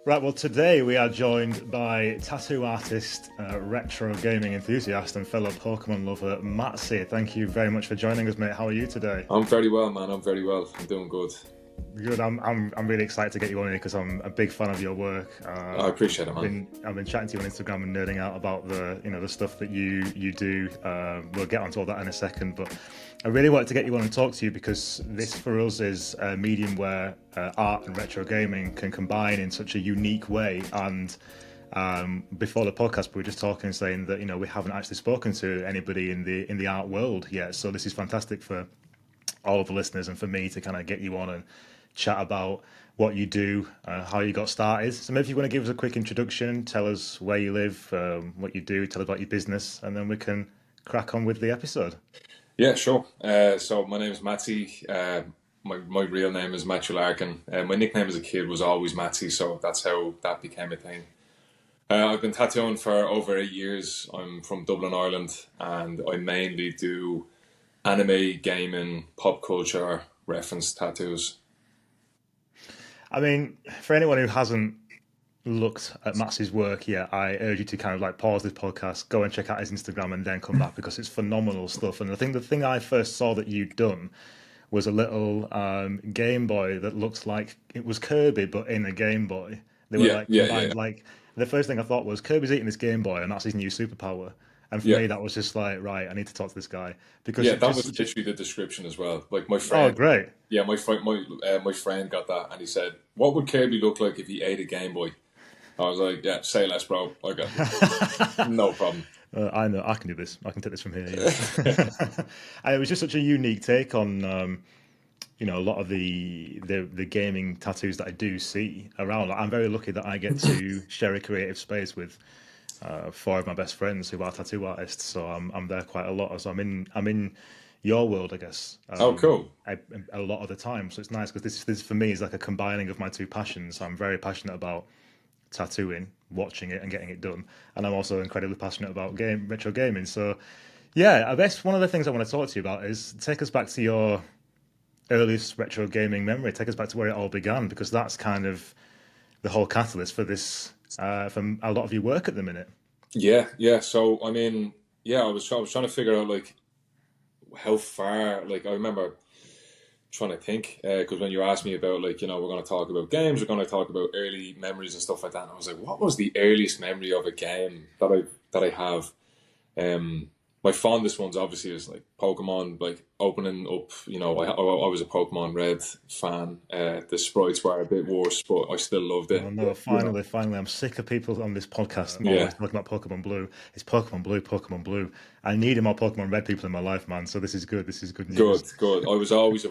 Right, well, today we are joined by tattoo artist, retro gaming enthusiast, and fellow Pokemon lover, Matsy. Thank you very much for joining us, mate. How are you today? I'm very well, man. I'm very well. I'm doing good. Good. I'm really excited to get you on here because I'm a big fan of your work. I appreciate it, I've man. been chatting to you on Instagram and nerding out about the stuff that you do. We'll get onto all that in a second, but I really wanted to get you on and talk to you because this for us is a medium where art and retro gaming can combine in such a unique way. And before the podcast, we were just talking, saying that we haven't actually spoken to anybody in the art world yet. So this is fantastic for all of the listeners and for me to kind of get you on and chat about what you do, how you got started. So maybe if you want to give us a quick introduction, tell us where you live, what you do, tell us about your business, and then we can crack on with the episode. Yeah, sure. So my name is Matsy. My real name is Matthew Larkin. My nickname as a kid was always Matsy, so that's how that became a thing. I've been tattooing for over 8 years. I'm from Dublin, Ireland, and I mainly do anime, gaming, pop culture reference tattoos. I mean, for anyone who hasn't looked at Max's work yet, I urge you to kind of like pause this podcast, go and check out his Instagram, and then come back because it's phenomenal stuff. And I think the thing I first saw that you'd done was a little Game Boy that looks like it was Kirby, but in a Game Boy. They were Yeah, like yeah, yeah, combined. Like the first thing I thought was Kirby's eating this Game Boy, and that's his new superpower. And for yeah. me, that was just like, right, I need to talk to this guy because Yeah, it's that just was such a... literally the description as well. Like my Oh, friend, great. yeah, my friend got that, and he said, "What would Kirby look like if he ate a Game Boy?" I was like, "Yeah, say less, bro. I got this. No problem." I know I can do this. I can take this from here. Yeah. And it was just such a unique take on a lot of the gaming tattoos that I do see around. Like, I'm very lucky that I get to share a creative space with four of my best friends who are tattoo artists. So I'm there quite a lot. So I'm in your world, I guess, Oh, cool. a lot of the time. So it's nice because this for me is like a combining of my two passions. I'm very passionate about tattooing, watching it, and getting it done, and I'm also incredibly passionate about retro gaming. So yeah, I guess one of the things I want to talk to you about is take us back to your earliest retro gaming memory. Take us back to where it all began, because that's kind of the whole catalyst for this, from a lot of your work at the minute. Yeah, yeah. So I mean, yeah, I was trying to figure out like how far. Like I remember trying to think because when you asked me about like we're going to talk about games, we're going to talk about early memories and stuff like that, and I was like, what was the earliest memory of a game that I have? Um, my fondest ones obviously is like Pokemon, like opening up. I was a Pokemon Red fan. The sprites were a bit worse, but I still loved Oh it. no, finally, I'm sick of people on this podcast Yeah, always talking about Pokemon Blue. It's Pokemon Blue, Pokemon Blue. I need more Pokemon Red people in my life, man. So this is good. This is good good, news. good. I was always a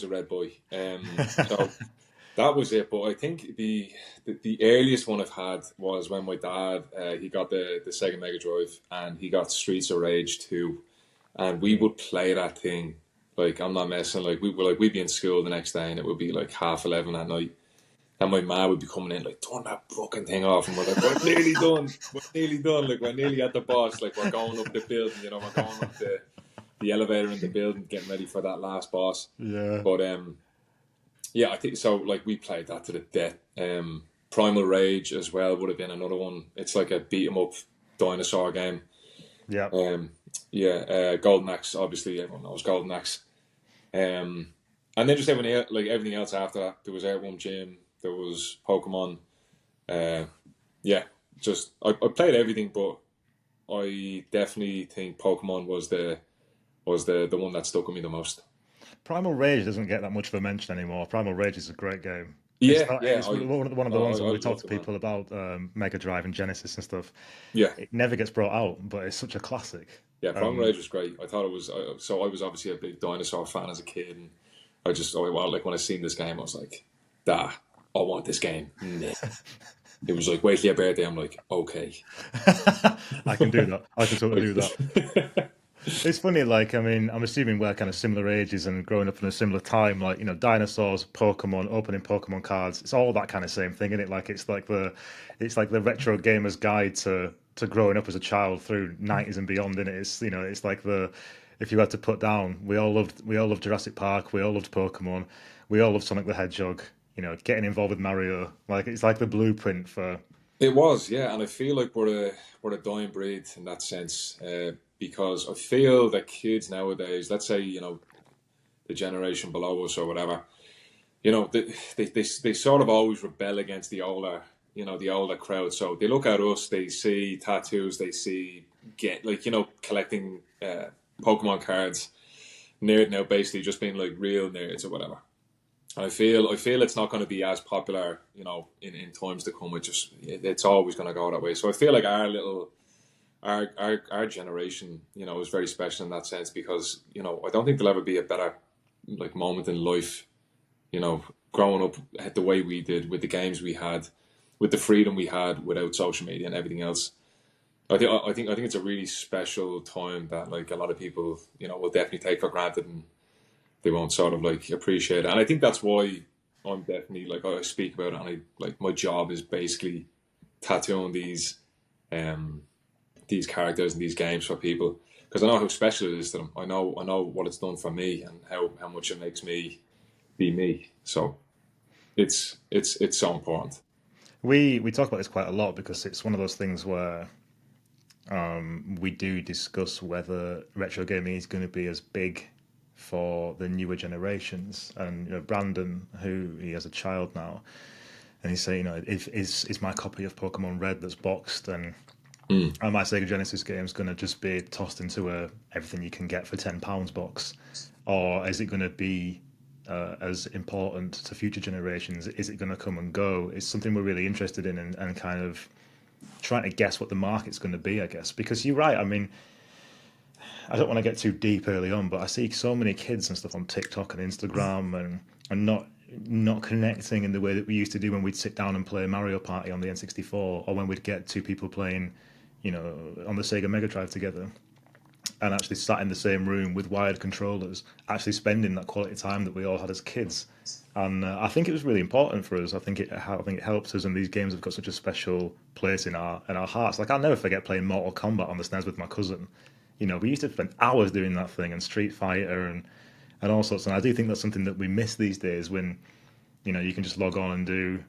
red boy. So that was it. But I think the earliest one I've had was when my dad he got the Sega Mega Drive and he got Streets of Rage 2, and we would play that thing. Like I'm not messing. We'd be in school the next day and it would be like 11:30 at night, and my mom would be coming in like turn that fucking thing off, and we're like we're nearly done, like we're nearly at the boss, like we're going up the building, we're going up the elevator in the building, getting ready for that last boss. Yeah. But yeah, I think so. Like we played that to the death. Primal Rage as well would have been another one. It's like a beat 'em up dinosaur game. Yeah. Yeah, Golden Axe. Obviously, everyone knows Golden Axe. And then just everything else after that. There was Airworm Jim. There was Pokemon. Yeah, just I played everything, but I definitely think Pokemon was the one that stuck with me the most. Primal Rage doesn't get that much of a mention anymore. Primal Rage is a great game. Yeah, yeah. It's one of the ones when I we talk loved to it, man. people about Mega Drive and Genesis and stuff. Yeah, It never gets brought out, but it's such a classic. yeah. Primal Rage was great. I thought it was. So I was obviously a big dinosaur fan as a kid, and like when I seen this game, I was like, "Da, I want this game." Nah. It was like, "Wait till your birthday." I'm like, "Okay." I can do that. I can totally do that. It's funny, like, I mean, I'm assuming we're kind of similar ages and growing up in a similar time, like, dinosaurs, Pokemon, opening Pokemon cards, it's all that kind of same thing, isn't it? Like, it's like the retro gamer's guide to growing up as a child through 90s and beyond, isn't it? It's like if you had to put down, we all loved Jurassic Park, we all loved Pokemon, we all loved Sonic the Hedgehog, getting involved with Mario. Like it's like the blueprint for. It was, yeah, and I feel like we're a dying breed in that sense, because I feel that kids nowadays, let's say the generation below us or whatever, they sort of always rebel against the older crowd. So they look at us, they see tattoos, they see get like collecting Pokemon cards, nerd now basically just being like real nerds or whatever. I feel it's not going to be as popular, in times to come. It's always going to go that way. So I feel like our generation, is very special in that sense because I don't think there'll ever be a better like moment in life, growing up the way we did with the games we had, with the freedom we had without social media and everything else. I think it's a really special time that like a lot of people, will definitely take for granted and they won't sort of like appreciate it. And I think that's why I'm definitely like I speak about it and I like my job is basically tattooing these characters and these games for people because I know how special it is to them. I know what it's done for me and how much it makes me be me. So it's so important. We talk about this quite a lot because it's one of those things where we do discuss whether retro gaming is going to be as big for the newer generations. And Brandon, who he has a child now, and he's saying, if is my copy of Pokemon Red that's boxed and my Sega Genesis game is going to just be tossed into a everything you can get for £10 box, or is it going to be as important to future generations? Is it going to come and go? It's something we're really interested in and kind of trying to guess what the market's going to be, I guess. Because you're right. I mean, I don't want to get too deep early on, but I see so many kids and stuff on TikTok and Instagram and not connecting in the way that we used to do when we'd sit down and play Mario Party on the N64, or when we'd get two people playing, on the Sega Mega Drive together, and actually sat in the same room with wired controllers, actually spending that quality time that we all had as kids. And I think it was really important for us. I think it helps us, and these games have got such a special place in our hearts. Like I'll never forget playing Mortal Kombat on the SNES with my cousin. We used to spend hours doing that thing, and Street Fighter and all sorts. And I do think that's something that we miss these days when you can just log on and do.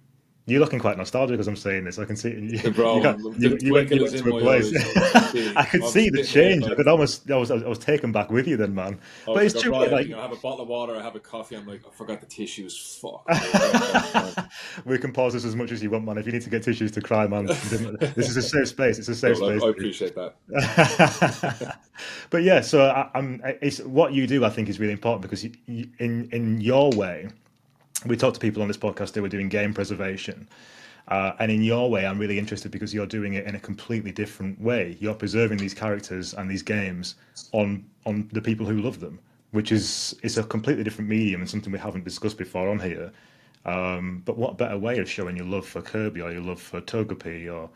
You're looking quite nostalgic as I'm saying this. I can see Bro, the you went twinkle is in to a my place. eyes. I could I'm see the sitting here change. I like could almost. I was taken back with you then, man. I But was it's like, I true. brought Like everything. I have a bottle of water. I have a coffee. I'm like, I forgot the tissues. Fuck. Right. we can pause this as much as you want, man. If you need to get tissues to cry, man, this is a safe space. It's a safe Cool, space. I appreciate that. But yeah, so it's what you do. I think is really important because in your way, we talk to people on this podcast who are doing game preservation. And in your way, I'm really interested because you're doing it in a completely different way. You're preserving these characters and these games on the people who love them, which is a completely different medium and something we haven't discussed before on here. But what better way of showing your love for Kirby or your love for Togepi or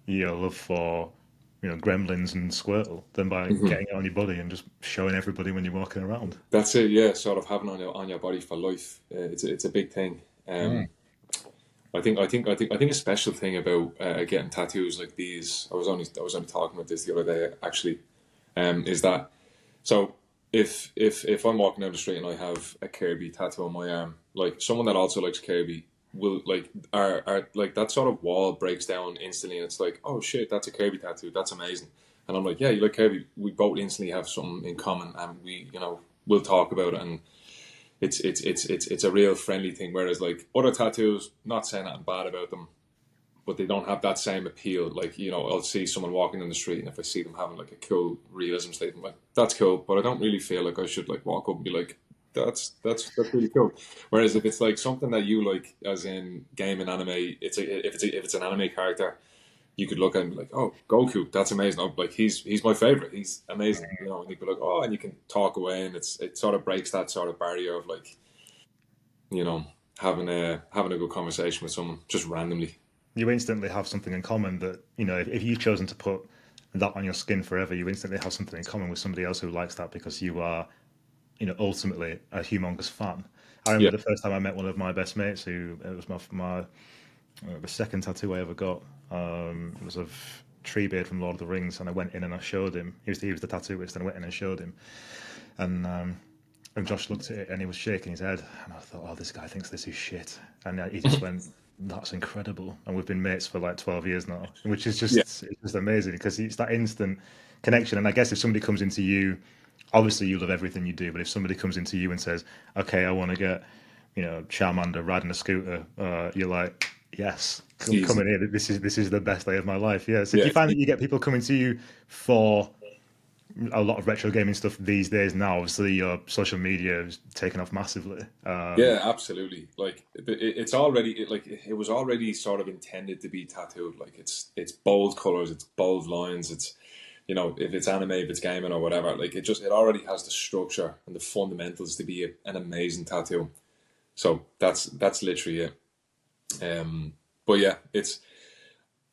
your love for Gremlins and Squirtle than by Mhm. getting it on your body and just showing everybody when you're walking around. That's it. Yeah, sort of having on your body for life. It's a big thing. I think a special thing about getting tattoos like these. I was only talking about this the other day actually. Is that so? If I'm walking down the street and I have a Kirby tattoo on my arm, like someone that also likes Kirby will like our like that sort of wall breaks down instantly, and it's like, oh shit, that's a Kirby tattoo. That's amazing. And I'm like, yeah, you like Kirby. We both instantly have something in common, and we'll talk about it, and it's a real friendly thing. Whereas like other tattoos, not saying anything bad about them, but they don't have that same appeal. Like I'll see someone walking in the street, and if I see them having like a cool realism statement, like that's cool. But I don't really feel like I should like walk up and be like, that's really cool. Whereas if it's like something that you like, as in game and anime, if it's an anime character, you could look at and be like, oh, Goku, that's amazing. Oh, like he's my favorite. He's amazing. And you could be like, oh, and you can talk away, and it sort of breaks that sort of barrier of like, you know, having a good conversation with someone just randomly. You instantly have something in common that if you've chosen to put that on your skin forever, you instantly have something in common with somebody else who likes that because you are ultimately a humongous fan. I Yeah. remember the first time I met one of my best mates who it was my the second tattoo I ever got. It was of Treebeard from Lord of the Rings, and I went in and I showed him. He was the tattooist, and I went in and showed him, and And Josh looked at it and he was shaking his head. And I thought, oh, this guy thinks this is shit. And he just went, that's incredible. And we've been mates for like 12 years now, which is Yeah, it's just amazing because it's that instant connection. And I guess if somebody comes into you, obviously you love everything you do, but if somebody comes into you and says, okay, I want to get, Charmander riding a scooter, you're like, yes, come easy. in here. This is the best day of my life. Yeah. So do Yeah, you find that you get people coming to you for a lot of retro gaming stuff these days now? Obviously, your social media is taken off massively. yeah, absolutely. Like it's already like it was already sort of intended to be tattooed. Like it's bold colors, it's bold lines. It's if it's anime, if it's gaming or whatever. Like it already has the structure and the fundamentals to be an amazing tattoo. So that's literally it. But yeah, it's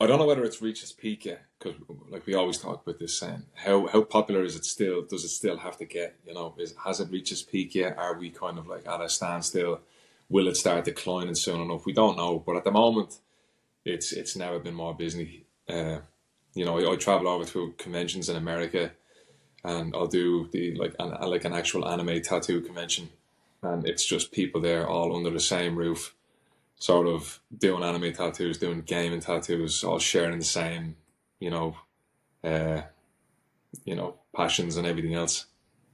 I don't know whether it's reached its peak yet because like we always talk about this saying, how popular is it still? Does it still have to get? Has it reached its peak yet? Are we kind of like at a standstill? Will it start declining soon enough? We don't know, but at the moment, it's never been more busy. I travel over to conventions in America, and I'll do the like an actual anime tattoo convention, and it's just people there all under the same roof, sort of doing anime tattoos, doing gaming tattoos, all sharing the same, you know, uh, passions and everything else.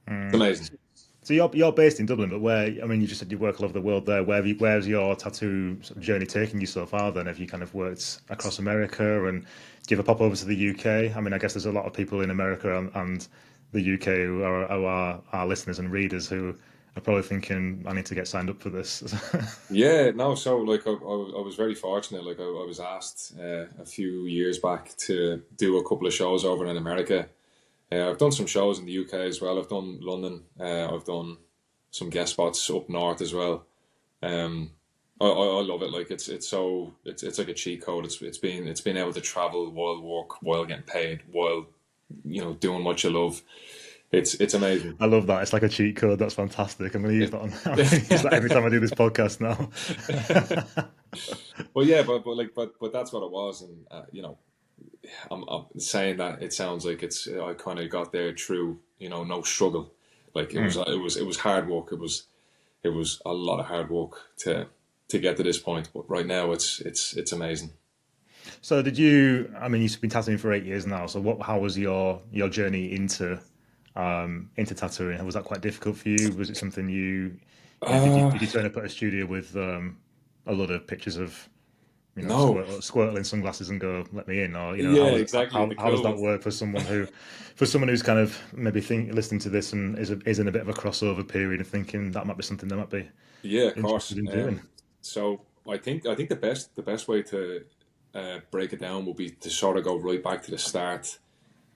It's amazing. So you're based in Dublin, but where? I mean, you just said you work all over the world. There, where's your tattoo sort of journey taken you so far? Then, have you kind of worked across America, and do you ever pop over to the UK? I mean, I guess there's a lot of people in America and the UK who are our listeners and readers who are probably thinking, I need to get signed up for this. Yeah, no, so like I was very fortunate. Like I was asked a few years back to do a couple of shows over in America. I've done some shows in the UK as well. I've done London. I've done some guest spots up north as well. I love it. Like it's like a cheat code. It's being able to travel while work, while getting paid, while doing what you love. It's amazing. I love that. It's like a cheat code. That's fantastic. I'm going to use that I'm going to use that every time I do this podcast now. Well, yeah, but that's what it was, and I'm saying that it sounds like I kind of got there through no struggle. Like it was hard work. It was a lot of hard work to get to this point. But right now it's amazing. So did you? I mean, you've been tattooing for 8 years now. So how was your journey into tattooing? Was that quite difficult for you? Was it something did you Uh did you turn up at a studio with a lot of pictures of no. Squirtle in sunglasses and go, let me in? Or Yeah, exactly. The how does cool that ones. work for someone who's kind of maybe listening to this and is in a bit of a crossover period and thinking that might be something they might be Yeah, of interested course. in doing? So I think the best way to break it down would be to sort of go right back to the start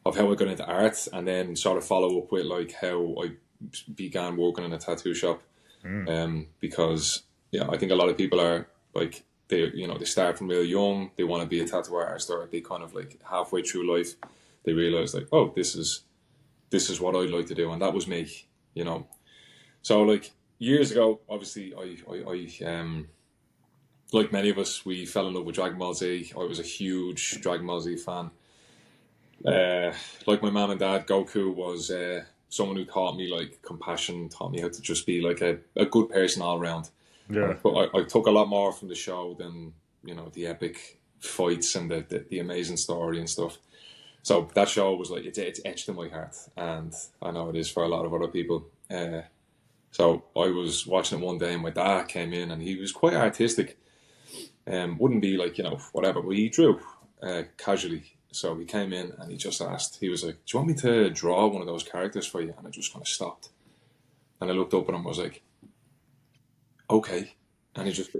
of how I got into art, and then sort of follow up with like how I began working in a tattoo shop. Because yeah, I think a lot of people are like they start from real young. They want to be a tattoo artist, or they kind of like halfway through life they realize like, oh, this is what I'd like to do, and that was me. You know, so like years ago, obviously, I like many of us, we fell in love with Dragon Ball Z. I was a huge Dragon Ball Z fan. Like my mom and dad, Goku was someone who taught me like compassion, taught me how to just be like a good person all around. Yeah. I took a lot more from the show than the epic fights and the amazing story and stuff. So that show was like it's etched in my heart, and I know it is for a lot of other people. So I was watching it one day, and my dad came in, and he was quite artistic. Wouldn't be like whatever, but he drew casually. So he came in and he just asked. He was like, "Do you want me to draw one of those characters for you?" And I just kind of stopped, and I looked up at him and was like, "Okay." And he just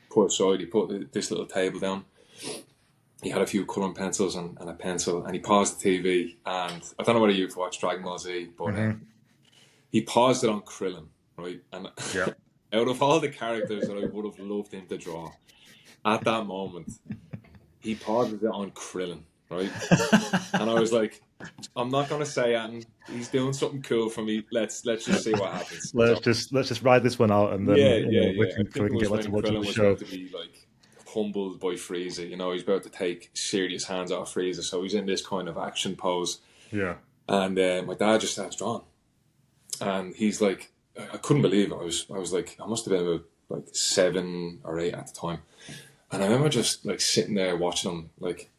put aside. He put this little table down. He had a few colouring pencils and a pencil, and he paused the TV. And I don't know whether you've watched Dragon Ball Z, but he paused it on Krillin, right? And Yeah. out of all the characters that I would have loved him to draw, at that moment, he paused it on Krillin, right? And I was like, I'm not gonna say anything. He's doing something cool for me. Let's just see what happens. So let's just ride this one out, and then yeah, yeah, we yeah. I can think it get was back to when watching Krillin the was show. about to be like humbled by Frieza. He's about to take serious hands off Frieza, so he's in this kind of action pose. Yeah. And my dad just starts drawing. And he's like, I couldn't believe it. I was like, I must have been about like 7 or 8 at the time. And I remember just like sitting there watching him, like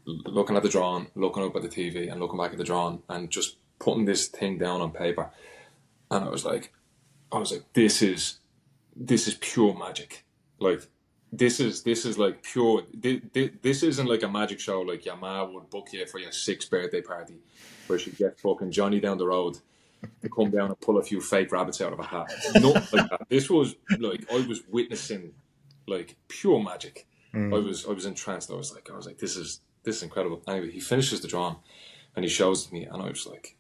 looking at the drawing, looking up at the TV, and looking back at the drawing, and just putting this thing down on paper. And I was like, this is pure magic. Like, this is like pure. This isn't like a magic show like your ma would book you for your 6th birthday party, where she'd get fucking Johnny down the road to come down and pull a few fake rabbits out of a hat. Nothing like that. This was like, I was witnessing like pure magic. I was entranced. I was like, this is incredible. Anyway, he finishes the drawing and he shows it to me, and I was like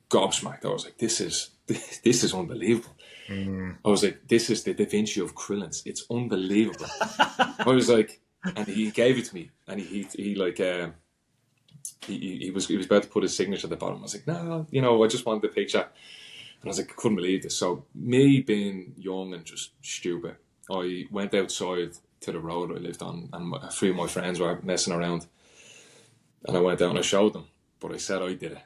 gobsmacked. I was like, this is unbelievable. I was like, this is the Da Vinci of Krillins. It's unbelievable. I was like, and he gave it to me, and he like he was about to put his signature at the bottom. I was like, no, I just wanted the picture. And I was like, I couldn't believe this. So me being young and just stupid, I went outside to the road I lived on, and a few of my friends were messing around, and I went down and I showed them, but I said I did it.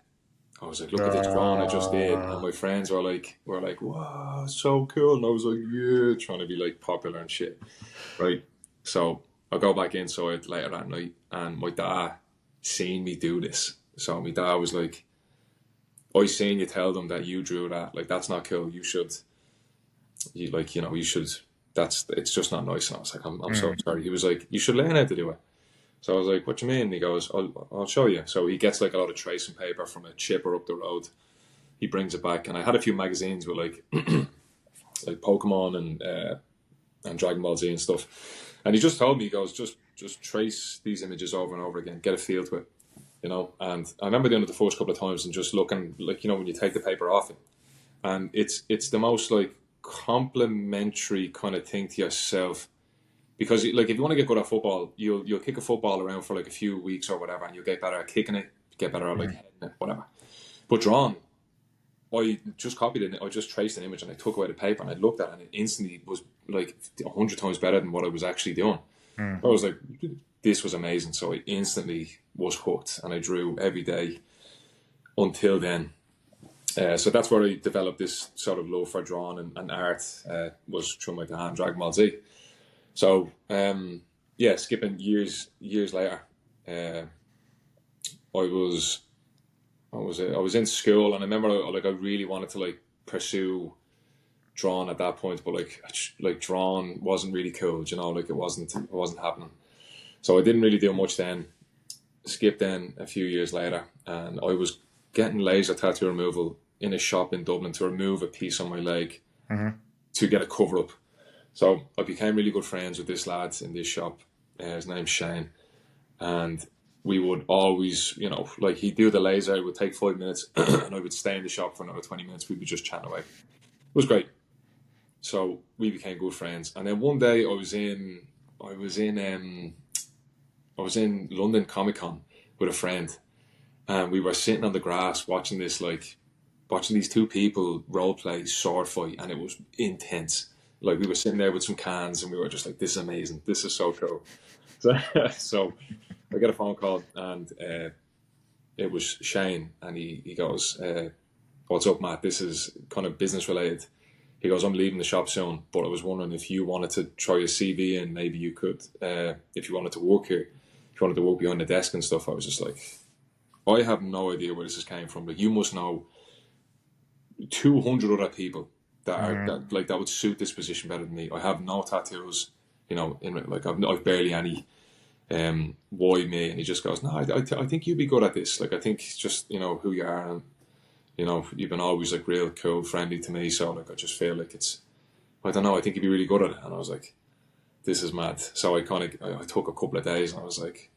I was like, look at this drawing I just did. And my friends were like, wow, so cool. And I was like, yeah, trying to be like popular and shit. Right. So I go back inside later that night, and my dad seen me do this. So my dad was like, I seen you tell them that you drew that. Like, that's not cool. You should, it's just not nice. And I was like, I'm so sorry. He was like, you should learn how to do it. So I was like, what do you mean? And he goes, I'll show you. So he gets like a lot of tracing paper from a chipper up the road. He brings it back, and I had a few magazines with like like Pokémon and Dragon Ball Z and stuff. And he just told me, he goes, just trace these images over and over again, get a feel to it, And I remember doing it the first couple of times and just looking, like, when you take the paper off it, and it's the most like complimentary kind of thing to yourself. Because like, if you want to get good at football, you'll kick a football around for like a few weeks or whatever, and you'll get better at kicking it, get better at like hitting it, whatever. But drawing, I just copied it. I just traced an image and I took away the paper and I looked at it, and it instantly was like 100 times better than what I was actually doing. I was like, this was amazing. So I instantly was hooked, and I drew every day until then. So that's where I developed this sort of love for drawing and art, was through my dad and Dragon Ball Z. So, skipping years later, I was in school, and I remember like I really wanted to like pursue drawing at that point, but like drawing wasn't really cool, like it wasn't happening. So I didn't really do much then. Skipped then a few years later, and I was getting laser tattoo removal in a shop in Dublin to remove a piece on my leg to get a cover up. So I became really good friends with this lad in this shop. His name's Shane. And we would always, like, he'd do the laser, it would take 5 minutes, and I would stay in the shop for another 20 minutes. We would just chat away. It was great. So we became good friends. And then one day I was in London Comic Con with a friend, and we were sitting on the grass watching these two people role play sword fight, and it was intense. Like, we were sitting there with some cans, and we were just like, this is amazing. This is so cool. So I get a phone call, and it was Shane, and he goes, what's up, Matt? This is kind of business related. He goes, I'm leaving the shop soon, but I was wondering if you wanted to try your CV, and maybe you could, if you wanted to work here, if you wanted to work behind the desk and stuff. I was just like, I have no idea where this is came from. Like, you must know 200 other people that would suit this position better than me. I have no tattoos, I've barely any. Why me? And he just goes, no, I think you'd be good at this. Like, I think it's just, who you are, and you've been always like real cool, friendly to me. So like, I just feel like I don't know, I think you'd be really good at it. And I was like, this is mad. So I took a couple of days, and I was like,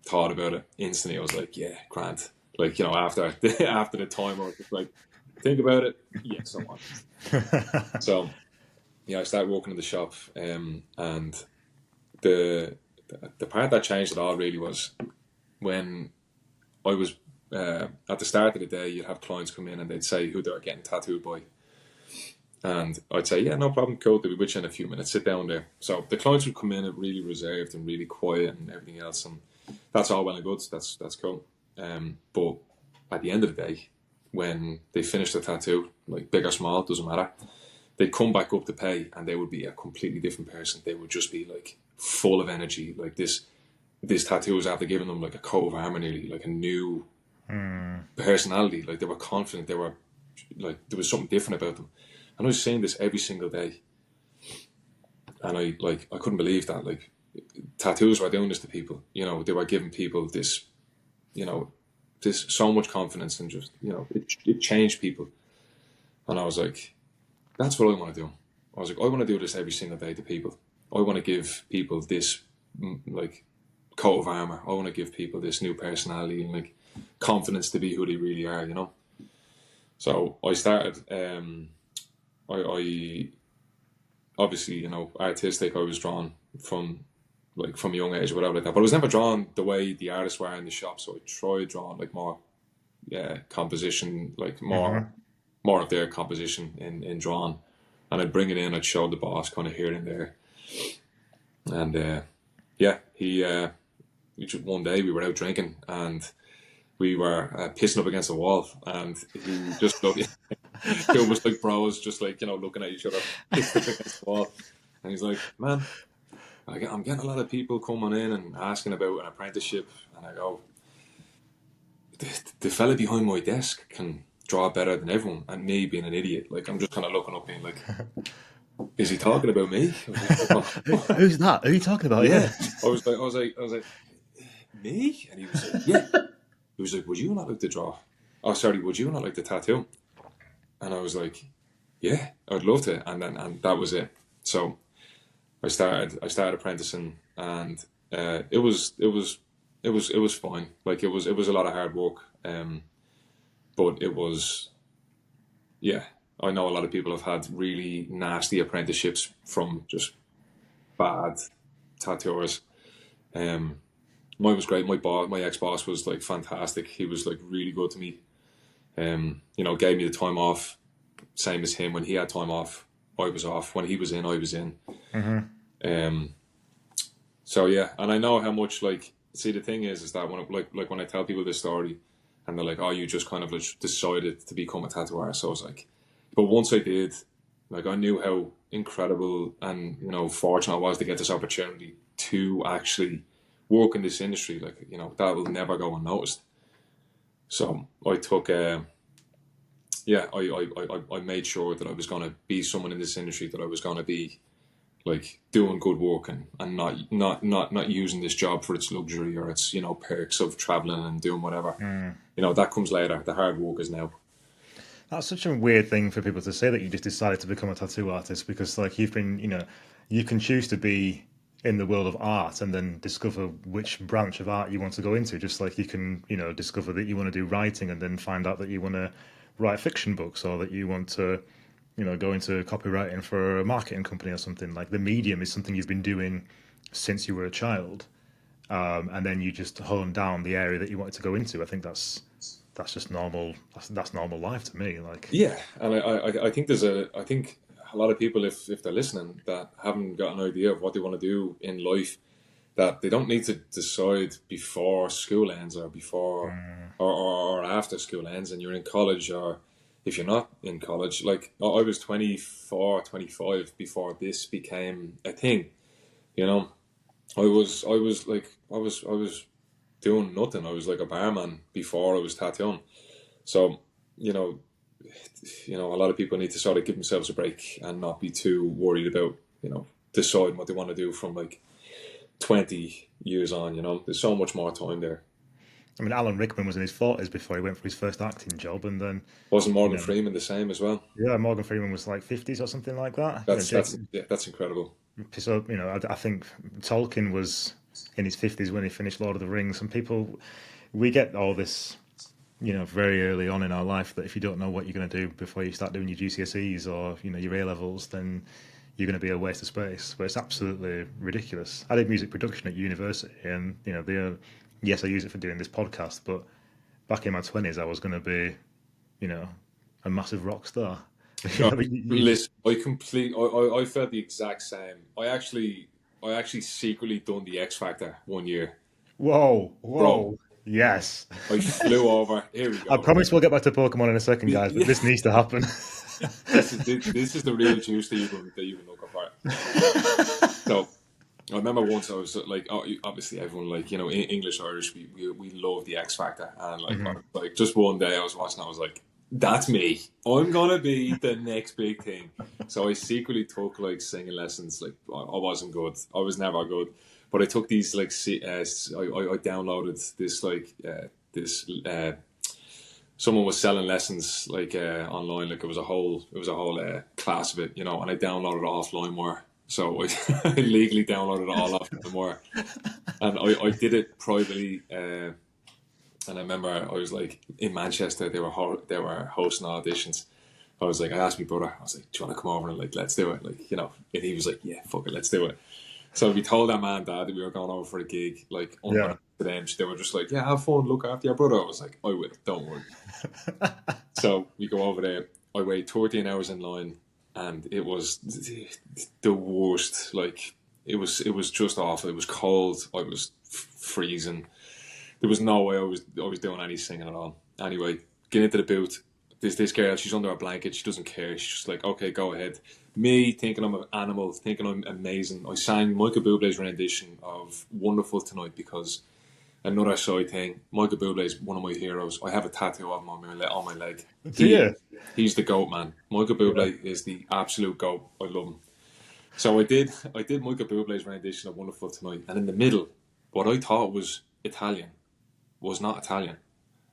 thought about it instantly. I was like, yeah, grand. Like, after the time, I was just like, think about it. Yes, I want it. So I started working in the shop, and the part that changed it all really was when I was at the start of the day. You'd have clients come in, and they'd say who they were getting tattooed by, and I'd say, yeah, no problem, cool, they'll be with you in a few minutes, sit down there. So the clients would come in and really reserved and really quiet and everything else, and that's all well and good. That's cool. But at the end of the day, when they finish the tattoo, like big or small, doesn't matter. They come back up to pay, and they would be a completely different person. They would just be like full of energy. Like this tattoo was after giving them like a coat of armor, nearly like a new personality. Like they were confident. They were like there was something different about them. And I was saying this every single day, and I couldn't believe that. Like tattoos were doing this to people. You know, they were giving people this, you know, this so much confidence, and just it changed people. And I was like, that's what I want to do. I was like, I want to do this every single day to people. I want to give people this like coat of armor. I want to give people this new personality and like confidence to be who they really are. You know. So I started. I obviously, artistic. I was drawn from a young age or whatever like that. But I was never drawn the way the artists were in the shop. So I tried drawing like more, yeah, composition, like more of their composition in drawing, and I'd bring it in. I'd show the boss kind of here and there, and yeah, just one day we were out drinking and we were pissing up against the wall, and he just looked. It was like bros, just like looking at each other, pissed up against the wall, and he's like, "Man, I'm getting a lot of people coming in and asking about an apprenticeship," and I go, "The fella behind my desk can draw better than everyone," and me being an idiot, like I'm just kind of looking up, being like, "Is he talking about me?" I was like, oh. Who's that? Who are you talking about? Yeah. I was like, me? And he was like, yeah. He was like, would you not like to draw? Oh, sorry, would you not like to tattoo? And I was like, yeah, I'd love to. And that was it. So I started apprenticing, and it was fine. Like it was a lot of hard work. But it was, yeah. I know a lot of people have had really nasty apprenticeships from just bad tattooers. Mine was great. My ex boss was like fantastic. He was like really good to me. Gave me the time off, same as him. When he had time off, I was off. When he was in, I was in. So yeah, and I know how much see the thing is that when I tell people this story, and they're like, "Oh, you just kind of decided to become a tattooer." So I was like, but once I did, like I knew how incredible and fortunate I was to get this opportunity to actually work in this industry. Like that will never go unnoticed. So I took I made sure that I was going to be someone in this industry, that I was going to be like doing good work, and not using this job for its luxury or its perks of traveling and doing whatever. That comes later. The hard work is now. That's such a weird thing for people to say, that you just decided to become a tattoo artist, because like you've been, you can choose to be in the world of art and then discover which branch of art you want to go into. Just like you can, discover that you want to do writing and then find out that you want to write fiction books, or that you want to, go into copywriting for a marketing company or something. Like the medium is something you've been doing since you were a child, and then you just hone down the area that you wanted to go into. I think that's just normal. That's normal life to me. Like, yeah, and I think I think a lot of people, if they're listening, that haven't got an idea of what they want to do in life, that they don't need to decide before school ends, or before or after school ends and you're in college, or if you're not in college. Like I was 24, 25 before this became a thing. I was doing nothing. I was like a barman before I was tattooing. So, a lot of people need to sort of give themselves a break and not be too worried about, deciding what they want to do from like 20 years on. There's so much more time there. I mean, Alan Rickman was in his 40s before he went for his first acting job, and then wasn't Morgan Freeman the same as well? Yeah, Morgan Freeman was like 50s or something like that. That's incredible. So I think Tolkien was in his 50s when he finished Lord of the Rings. And people, we get all this, very early on in our life, that if you don't know what you're going to do before you start doing your GCSEs or your A levels, then you're going to be a waste of space. But it's absolutely ridiculous. I did music production at university, and yes, I use it for doing this podcast, but back in my 20s, I was going to be, a massive rock star. Listen, I felt the exact same. I actually secretly done the X Factor one year. Whoa! Bro, Yes. I flew over. Here we I go. promise we'll get back to Pokemon in a second, guys, but Yeah. this needs to happen. This is the real juice that you've been looking for. So I remember once I was like, oh, obviously everyone like English Irish we love the X Factor, and Mhm. like just one day I was watching, I was like, that's me. I'm gonna be the next big thing. So I secretly took like singing lessons. Like I wasn't good. I was never good, but I took these like I downloaded this this someone was selling lessons like online. Like it was a whole class of it, and I downloaded it off LimeWire. So I legally downloaded it all off LimeWire, and I did it privately. And I remember I was like in Manchester. They were hosting auditions. I asked my brother. I was like, "Do you want to come over and like let's do it?" And he was like, "Yeah, fuck it, let's do it." So we told our man and dad that we were going over for a gig. Like Yeah. unbeknownst to them, they were just like, "Yeah, have fun, look after your brother." I was like, "I will, don't worry." So we go over there. I wait 13 hours in line, and it was the worst. Like it was just awful. It was cold. I was freezing. There was no way I was doing any singing at all. Anyway, get into the booth. This girl, she's under a blanket. She doesn't care. She's just like, okay, go ahead. Me thinking I'm an animal, thinking I'm amazing. I sang Michael Bublé's rendition of "Wonderful Tonight" because another side thing. Michael Bublé is one of my heroes. I have a tattoo of him on my leg. Do you? He's the goat, man. Michael Yeah. Bublé is the absolute goat. I love him. So I did Michael Bublé's rendition of "Wonderful Tonight," and in the middle, what I thought was Italian was not Italian,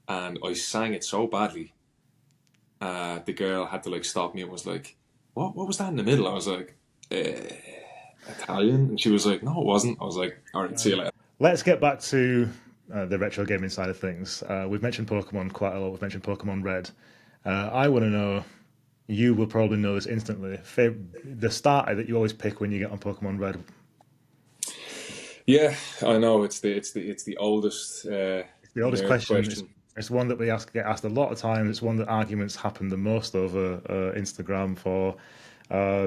and I sang it so badly. The girl had to like stop me and was like, "What was that in the middle?" I was like, "Italian," and she was like, "No, it wasn't." I was like, "All right, see you later." Let's get back to the retro gaming side of things. We've mentioned Pokemon quite a lot. We've mentioned Pokemon Red. I want to know. You will probably know this instantly. The starter that you always pick when you get on Pokemon Red. Yeah, I know it's the oldest It's the oldest nerd question. question. It's one that get asked a lot of times. It's one that arguments happen the most over Instagram for.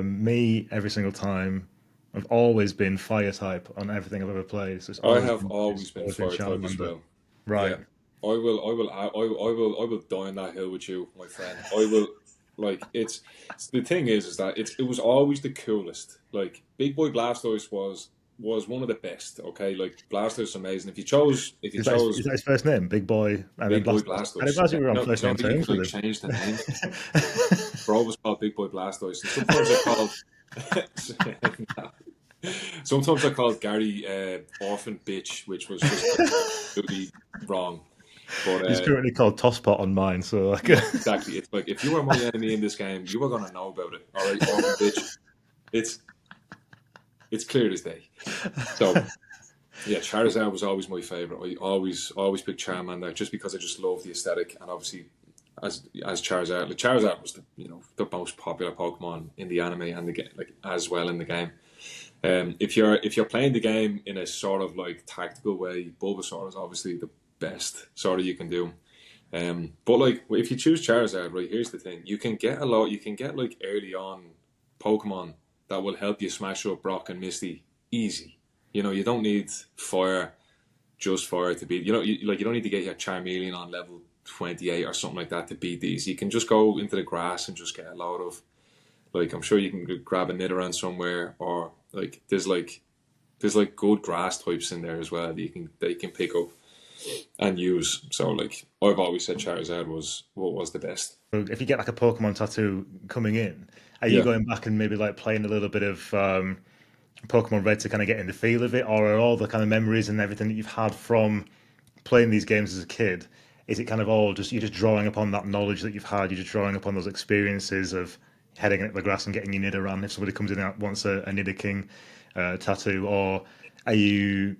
Me, every single time, I've always been fire type on everything I've ever played. So I always have been, always been fire type as Charmander. well. Right. Yeah, I will die on that hill with you, my friend. I will. Like the thing is that it was always the coolest. Like Big Boy Blastoise was one of the best. Okay, like Blastoise is amazing. If you Is chose that his first name? Big Boy and then Big Boy Blastoise. I didn't Blastoise, realize yeah, you were on no, first name you terms could like with change the name. him. Bro was called Big Boy Blastoise, and sometimes they're called. Sometimes I called Gary Orphan Bitch, which was just absolutely wrong. But He's currently called Tosspot on mine, so like, yeah, exactly. It's like if you were my enemy in this game, you were gonna know about it. All right, Orphan Bitch. It's it's clear as day. So yeah, Charizard was always my favorite. I always picked Charmander just because I just love the aesthetic, and obviously as Charizard, like Charizard was the most popular Pokemon in the anime and the game, like as well in the game. If you're playing the game in a sort of like tactical way, Bulbasaur is obviously the best sort of you can do. But like if you choose Charizard, right, here's the thing: you can get a lot. You can get like early on Pokemon that will help you smash up Brock and Misty easy. You don't need just fire to beat. You don't need to get your Charmeleon on level 28 or something like that to beat these. You can just go into the grass and just get a load of. Like I'm sure you can grab a Nidoran somewhere, or like there's good grass types in there as well that you can pick up and use. So like I've always said Charizard was what was the best. if you get like a Pokemon tattoo coming in, are you Yeah. going back and maybe like playing a little bit of Pokemon Red to kind of get in the feel of it, or are all the kind of memories and everything that you've had from playing these games as a kid? Is it kind of all just you're just drawing upon that knowledge that you've had? You're just drawing upon those experiences of heading into the grass and getting your Nidoran if somebody comes in and wants a Nidoking tattoo, or are you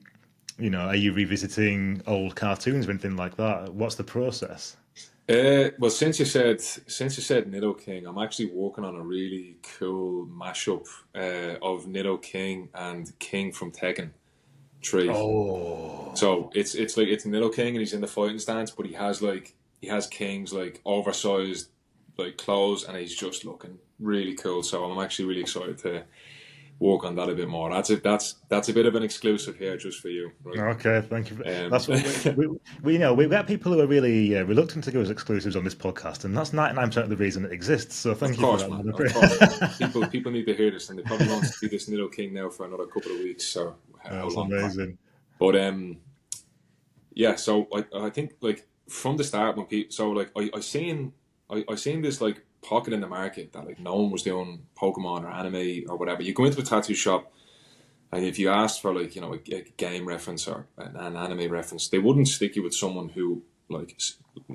revisiting old cartoons or anything like that? What's the process? Well, since you said Nidoking, I'm actually working on a really cool mashup of Nidoking and King from Tekken 3. Oh, So it's Nidoking and he's in the fighting stance, but he has King's like oversized like clothes and he's just looking really cool. So I'm actually really excited work on that a bit more. That's a bit of an exclusive here just for you, right? Okay, thank you. That's what Of we know. We get people who are really reluctant to give us exclusives on this podcast, and that's 99% of the reason it exists. So thank you for course, that, man. man. Of course, man. People need to hear this, and they probably won't see this little king now for another couple of weeks or how That's long. amazing. But yeah. So I think like from the start when people, so like I seen this like pocket in the market that like no one was doing Pokemon or anime or whatever. You go into a tattoo shop, and if you asked for like a game reference or an anime reference, they wouldn't stick you with someone who like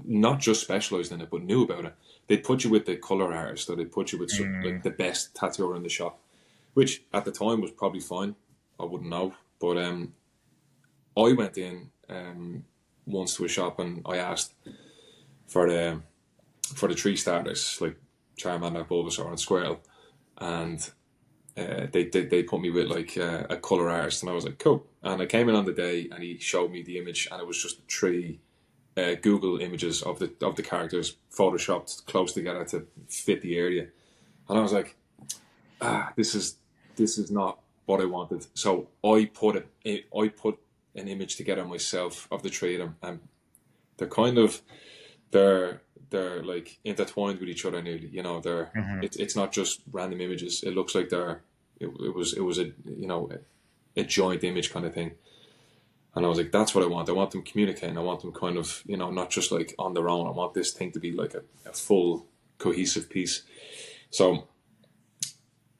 not just specialized in it but knew about it. They'd put you with the color artist, or they'd put you with like the best tattooer in the shop, which at the time was probably fine. I wouldn't know, but I went in once to a shop and I asked for the three starters like Charmander, Bulbasaur, and Squirtle, and they put me with like a color artist, and I was like, cool. And I came in on the day, and he showed me the image, and it was just three Google images of the characters photoshopped close together to fit the area, and I was like, this is not what I wanted. So I put an image together myself of the three of them, and they're kind of they're like intertwined with each other nearly. It's not just random images. It looks like it was a a joint image kind of thing. And I was like, that's what I want. I want them communicating. I want them kind of not just like on their own. I want this thing to be like a full cohesive piece. So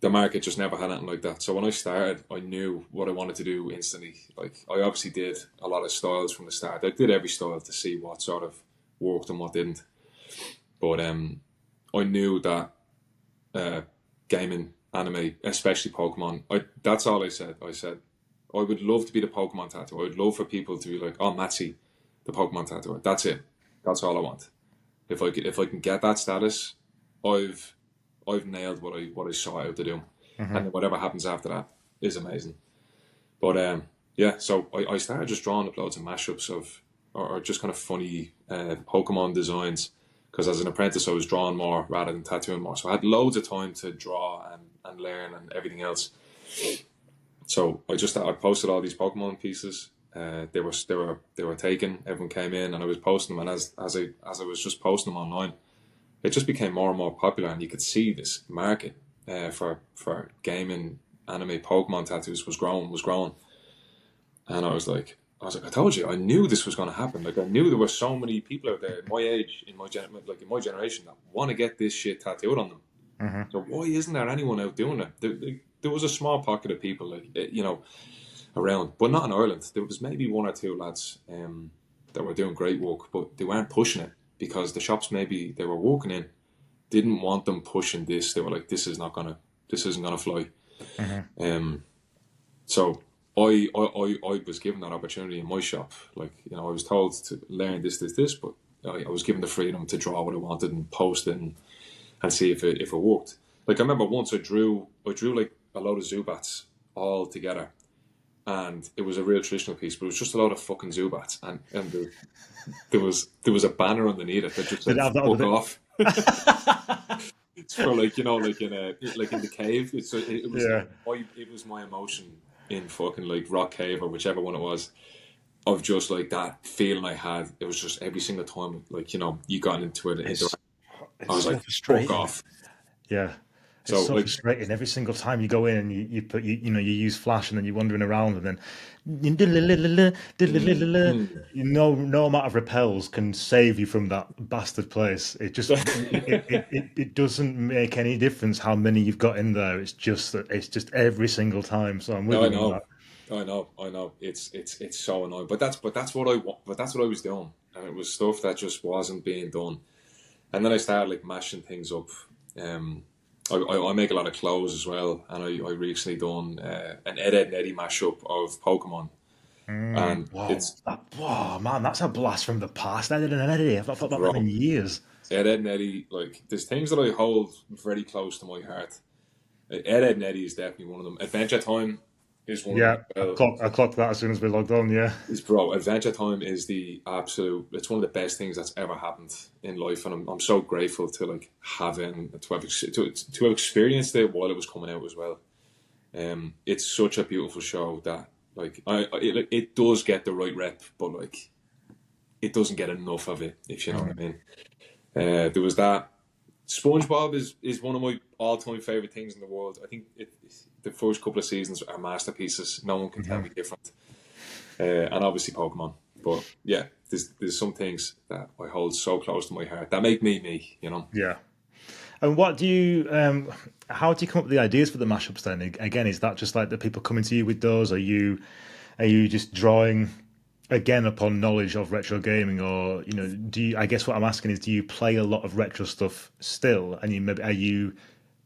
the market just never had anything like that. So when I started, I knew what I wanted to do instantly. Like I obviously did a lot of styles from the start. I did every style to see what sort of worked and what didn't. But I knew that gaming, anime, especially Pokemon, that's all I said. I said, I would love to be the Pokemon tattooer. I would love for people to be like, oh, Matsy, the Pokemon tattooer. That's it. That's all I want. If I can get that status, I've nailed what I saw out to do. And then whatever happens after that is amazing. But yeah, so I started just drawing up loads of mashups of or just kind of funny Pokemon designs, because as an apprentice I was drawing more rather than tattooing more. So I had loads of time to draw and learn and everything else. So I posted all these Pokemon pieces. They were taken. Everyone came in, and I was posting them. And as I was just posting them online, it just became more and more popular, and you could see this market for gaming, anime, Pokemon tattoos was growing. And I was like, I told you, I knew this was going to happen. Like I knew there were so many people out there my age, in my generation, that want to get this shit tattooed on them. So why isn't there anyone out doing it? There was a small pocket of people, around, but not in Ireland. There was maybe one or two lads that were doing great work, but they weren't pushing it because the shops maybe they were working in didn't want them pushing this. They were like, this isn't gonna fly. So I was given that opportunity in my shop. Like I was told to learn this, but I was given the freedom to draw what I wanted and post it and see if it worked. Like I remember once I drew like a load of Zubats all together, and it was a real traditional piece, but it was just a lot of fucking Zubats, and there was a banner underneath it that just said "fuck off." It's for like in the cave. It was my emotion in fucking like Rock Cave or whichever one it was, of just like that feeling I had. It was just every single time you got into it. I was so like, frustrating. fuck off. Yeah. It's so frustrating. Every single time you go in and you use Flash, and then you're wandering around, and then no amount of repels can save you from that bastard place. It just it doesn't make any difference how many you've got in there. It's just every single time. So I'm with you on that. I know. It's so annoying. But that's what I want. But that's what I was doing, and it was stuff that just wasn't being done. And then I started like mashing things up. I make a lot of clothes as well, and I recently done an Ed, Edd n Eddy mashup of Pokemon. And man, that's a blast from the past. Ed, Edd n Eddy. I've not thought about that in years. Ed, Edd n Eddy, like there's things that I hold very close to my heart. Ed, Edd n Eddy is definitely one of them. Adventure Time is one of them. I clocked that as soon as we logged on. Yeah, Adventure Time is the absolute. It's one of the best things that's ever happened in life, and I'm so grateful to like have it and to have experienced it while it was coming out as well. It's such a beautiful show that like it does get the right rep, but like it doesn't get enough of it, if you know what I mean. There was that. SpongeBob is one of my all-time favorite things in the world. I think the first couple of seasons are masterpieces. No one can tell me different. And obviously Pokemon. But yeah, there's some things that I hold so close to my heart that make me, you know. Yeah. And what do you, how do you come up with the ideas for the mashups then? Again, is that just like the people coming to you with those? Are you just drawing again upon knowledge of retro gaming, or do you? I guess what I'm asking is, do you play a lot of retro stuff still? And are you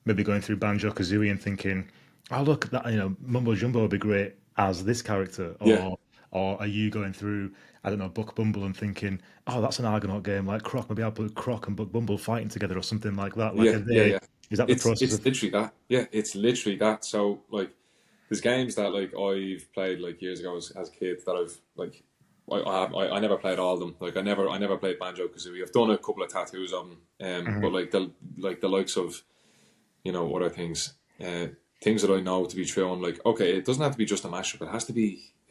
maybe going through Banjo Kazooie and thinking, oh look, that Mumbo Jumbo would be great as this character, Yeah, or are you going through, I don't know, Buck Bumble and thinking, oh, that's an Argonaut game like Croc. Maybe I'll put Croc and Buck Bumble fighting together or something like that. Like, yeah. is that the process It's of? literally that. Yeah, it's literally that. So like, there's games that like I've played like years ago as a kid that I've like. I never played all of them. Like I never played Banjo Kazooie. I've done a couple of tattoos of them. But like the likes of other things, things that I know to be true. I'm like, okay, it doesn't have to be just a mashup. It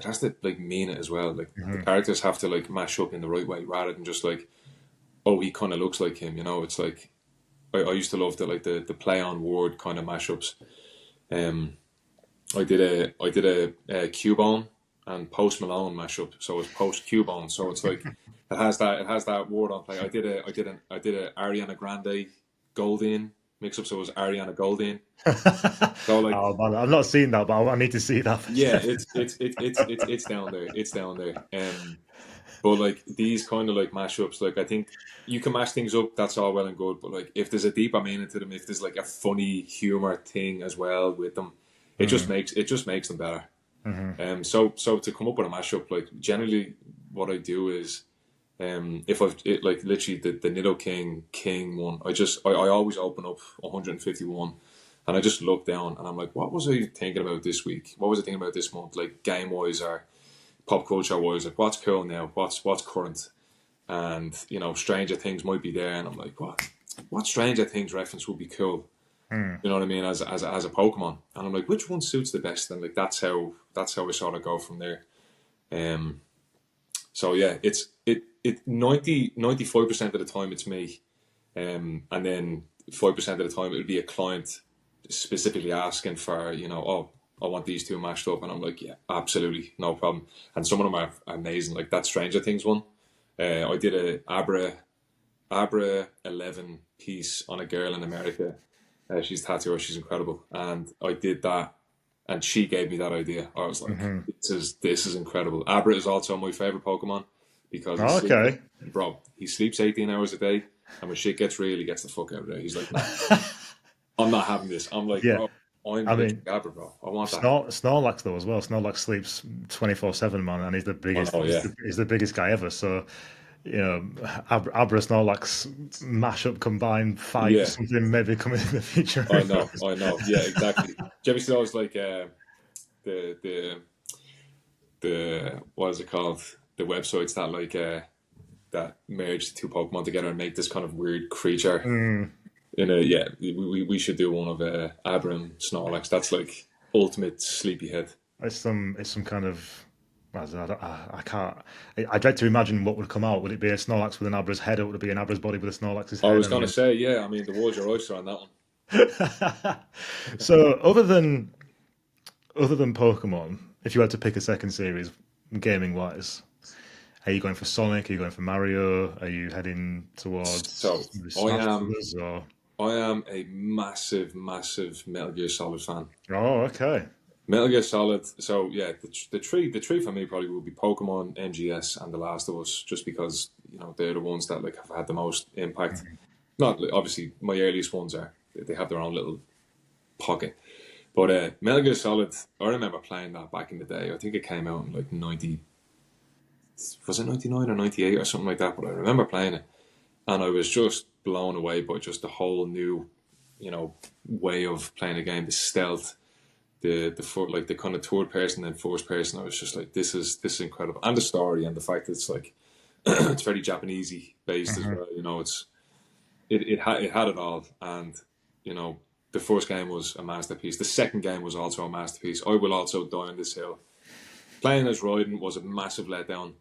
has to like mean it as well. Like the characters have to like mash up in the right way rather than just like, oh, he kind of looks like him. It's like I used to love the play on word kind of mashups. I did a Cubone and Post Malone mashup, so it's Post Cubone. So it's like it has that word on play. I did a Ariana Grande Goldine mix up, so it was Ariana Goldine. So like, Oh man, I've not seen that, but I need to see that. yeah, it's down there. It's down there. But like these kind of like mashups, like I think you can mash things up. That's all well and good. But like if there's a deeper meaning to them, if there's like a funny humor thing as well with them, it just makes them better. So to come up with a mashup, like generally what I do is, if like literally the Nido King one, I always open up 151, and I just look down and I'm like, what was I thinking about this week? What was I thinking about this month? Like game wise or pop culture wise, like what's cool now? What's current? And Stranger Things might be there, and I'm like, what Stranger Things reference would be cool? You know what I mean? As a Pokemon, and I'm like, which one suits the best? And like that's how I sort of go from there. So yeah, it's 95% of the time it's me, and then 5% of the time it would be a client specifically asking for oh, I want these two mashed up, and I'm like, yeah, absolutely, no problem. And some of them are amazing, like that Stranger Things one. I did a Abra 11 piece on a girl in America. She's a tattooer, she's incredible, and I did that, and she gave me that idea. I was like, this is incredible. Abra is also my favorite Pokemon because Okay. he sleeps 18 hours a day, and when shit gets real, he gets the fuck out of there. He's like, nah, I'm not having this. I'm like, Yeah. bro, I'm literally Abra, bro. I want that. Snorlax though as well. Snorlax sleeps 24/7, man, and he's the biggest. Oh, yeah. He's the biggest guy ever. So, Abra Snorlax mashup combined fight Yeah. something maybe coming in the future. I know. Yeah, exactly. Do you ever see those like the what is it called? The websites that like that merge the two Pokemon together and make this kind of weird creature. We should do one of Abra and Snorlax. That's like ultimate sleepyhead. It's some kind of. I can't. I dread to imagine what would come out. Would it be a Snorlax with an Abra's head, or would it be an Abra's body with a Snorlax's head? I was going to say, yeah. I mean, the world's your oyster on that one. So, other than Pokemon, if you had to pick a second series, gaming wise, are you going for Sonic? Are you going for Mario? Are you heading towards So Smash Brothers? Or I am a massive Metal Gear Solid fan. oh, okay. Metal Gear Solid. So yeah, the three for me probably would be Pokemon, MGS, and The Last of Us, just because they're the ones that like have had the most impact. Not obviously my earliest ones they have their own little pocket, but Metal Gear Solid. I remember playing that back in the day. I think it came out in like 90. Was it 99 or 98 or something like that? But I remember playing it, and I was just blown away by just the whole new, way of playing a game. The stealth. The kind of third person and first person, I was just like, this is incredible, and the story and the fact that it's like it's very Japanesey based as well. It had it all, and the first game was a masterpiece. The second game was also a masterpiece. I will also die on this hill. Playing as Raiden was a massive letdown,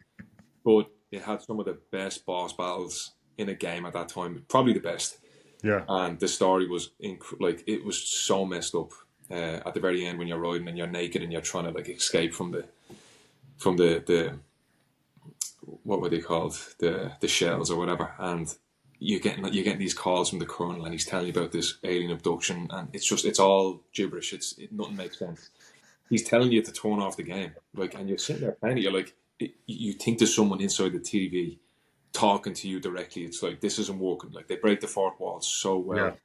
but it had some of the best boss battles in a game at that time, probably the best. Yeah. And the story was like it was so messed up at the very end when you're riding and you're naked and you're trying to like escape from the what were they called, the shells or whatever, and you're getting these calls from the colonel and he's telling you about this alien abduction, and it's all gibberish. Nothing makes sense. He's telling you to turn off the game, like, and you're sitting there playing it. You're like, you think there's someone inside the TV talking to you directly. It's like this isn't working. Like they break the fourth wall so Yeah. well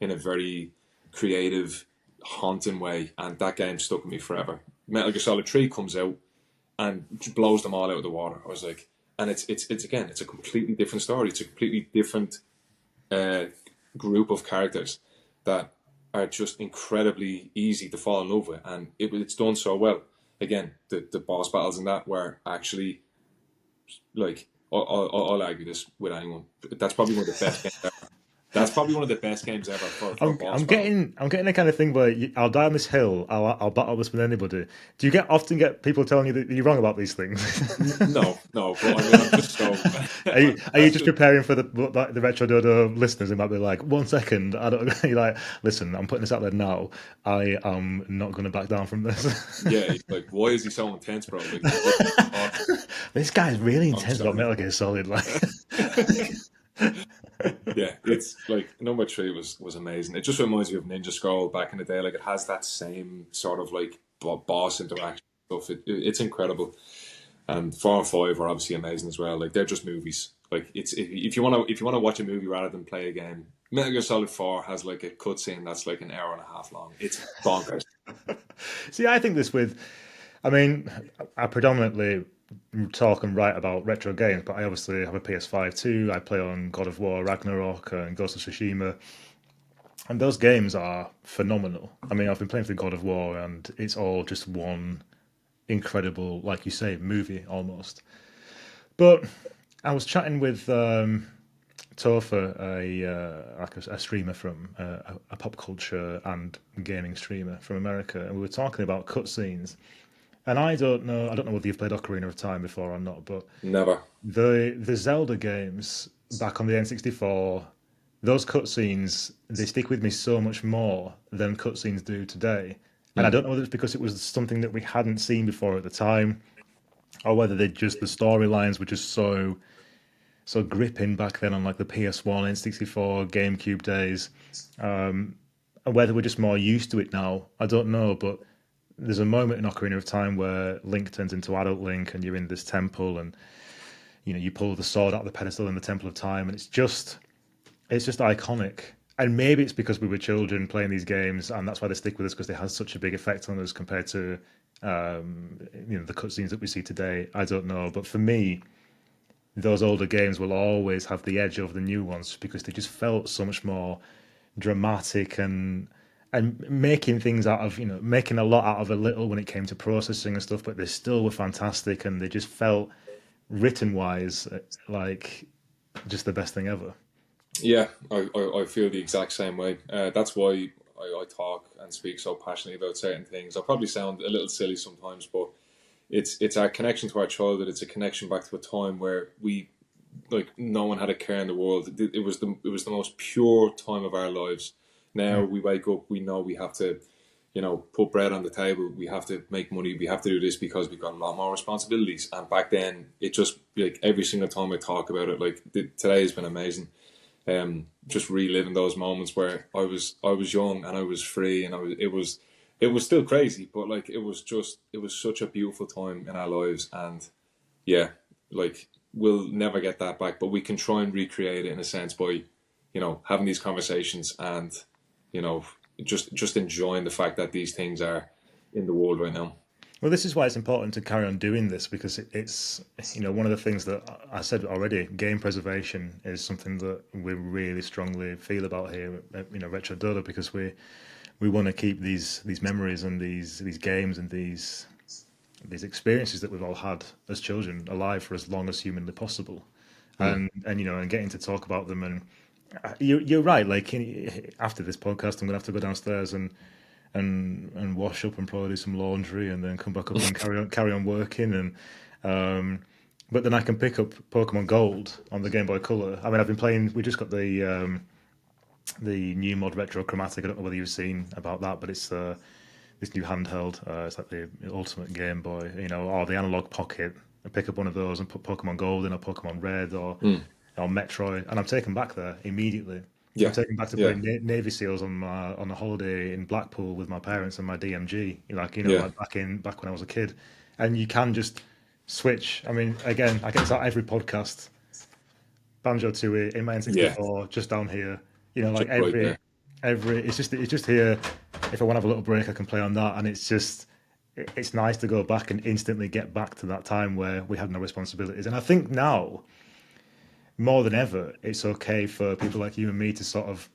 in a very creative, haunting way, and that game stuck with me forever. Metal Gear Solid 3 comes out and blows them all out of the water. I was like, and it's again, it's a completely different story. It's a completely different group of characters that are just incredibly easy to fall in love with, and it's done so well. Again, the boss battles in that were actually like I'll argue this with anyone. That's probably one of the best games ever. That's probably one of the best games ever for a boss I'm battle. getting the kind of thing where I'll die on this hill. I'll battle this with anybody. Do you often get people telling you that you're wrong about these things? No, but I mean, I'm just so. Are you just preparing for the Retro Dodo listeners who might be like, 1 second, I don't. You're like, listen, I'm putting this out there now. I am not going to back down from this. Yeah, like, why is he so intense, bro? Like, This guy's really I'm intense about sorry. Metal Gear Solid. Like, Yeah, it's like number 3 was amazing. It just reminds me of Ninja Scroll back in the day. Like it has that same sort of like boss interaction stuff. It's incredible. And 4 and 5 are obviously amazing as well. Like they're just movies. Like it's if you want to watch a movie rather than play a game, Metal Gear Solid 4 has like a cutscene that's like an hour and a half long. It's bonkers. see, I think this with. I mean, I predominantly talk and write about retro games, but I obviously have a PS5 too. I play on God of War, Ragnarok, and Ghost of Tsushima, and those games are phenomenal. I mean, I've been playing through God of War, and it's all just one incredible, like you say, movie almost. But I was chatting with Topher, a streamer from a pop culture and gaming streamer from America, and we were talking about cutscenes. And I don't know. I don't know whether you've played Ocarina of Time before or not, but Never. the Zelda games back on the N64, those cutscenes they stick with me so much more than cutscenes do today. And I Mm. don't know whether it's because it was something that we hadn't seen before at the time, or whether the storylines were just so gripping back then on like the PS1, N64, GameCube days, and whether we're just more used to it now. I don't know, but there's a moment in Ocarina of Time where Link turns into adult Link, and you're in this temple, and you pull the sword out of the pedestal in the Temple of Time, and it's just iconic. And maybe it's because we were children playing these games, and that's why they stick with us because they had such a big effect on us compared to the cutscenes that we see today. I don't know, but for me, those older games will always have the edge over the new ones because they just felt so much more dramatic and making things out of making a lot out of a little when it came to processing and stuff, but they still were fantastic and they just felt written wise like just the best thing ever. Yeah, I feel the exact same way. That's why I talk and speak so passionately about certain things. I probably sound a little silly sometimes, but it's our connection to our childhood. It's a connection back to a time where we like no one had a care in the world. It was the most pure time of our lives. Now Mm. we wake up, we know we have to, put bread on the table. We have to make money. We have to do this because we've got a lot more responsibilities. And back then, it just like every single time I talk about it, like today has been amazing. Just reliving those moments where I was young and I was free and it was still crazy, but like it was such a beautiful time in our lives, and yeah, like we'll never get that back, but we can try and recreate it in a sense by having these conversations and you know just enjoying the fact that these things are in the world right now. Well, this is why it's important to carry on doing this because it's one of the things that I said already. Game preservation is something that we really strongly feel about here at Retro Dodo because we want to keep these memories and these games and these experiences that we've all had as children alive for as long as humanly possible, Mm. and getting to talk about them and You're right. Like after this podcast, I'm gonna have to go downstairs and wash up and probably do some laundry and then come back up and carry on working and but then I can pick up Pokemon Gold on the Game Boy Color. I mean, I've been playing. We just got the new mod Retro Chromatic. I don't know whether you've seen about that, but it's this new handheld. It's like the ultimate Game Boy, or the Analog Pocket. I pick up one of those and put Pokemon Gold in, or Pokemon Red, or Metroid, and I'm taken back there immediately. I'm Yeah, taken back to yeah, playing Navy Seals on a holiday in Blackpool with my parents and my DMG. yeah. Like back when I was a kid, and you can just switch. I mean, again, I get this out every podcast. Banjo Tooie in my Yeah, N64, just down here. Like just right there. every it's just here. If I want to have a little break, I can play on that, and it's nice to go back and instantly get back to that time where we had no responsibilities. And I think now more than ever, it's okay for people like you and me to sort of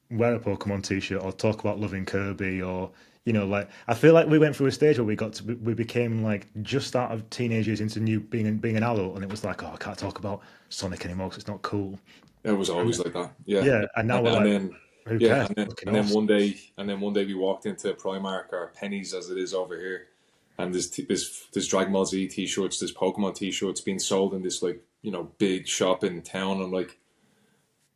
wear a Pokemon t-shirt or talk about loving Kirby or like I feel like we went through a stage where we became like just out of teenage years into new being an adult, and it was like, oh, I can't talk about Sonic anymore because it's not cool. It was And always like that. Yeah, yeah, and now we're and like, then who yeah, cares? Fucking and then awesome. one day we walked into Primark or Pennies as it is over here, and there's Dragon Ball Z t-shirts, there's Pokemon t-shirts being sold in this like big shop in town. I'm like,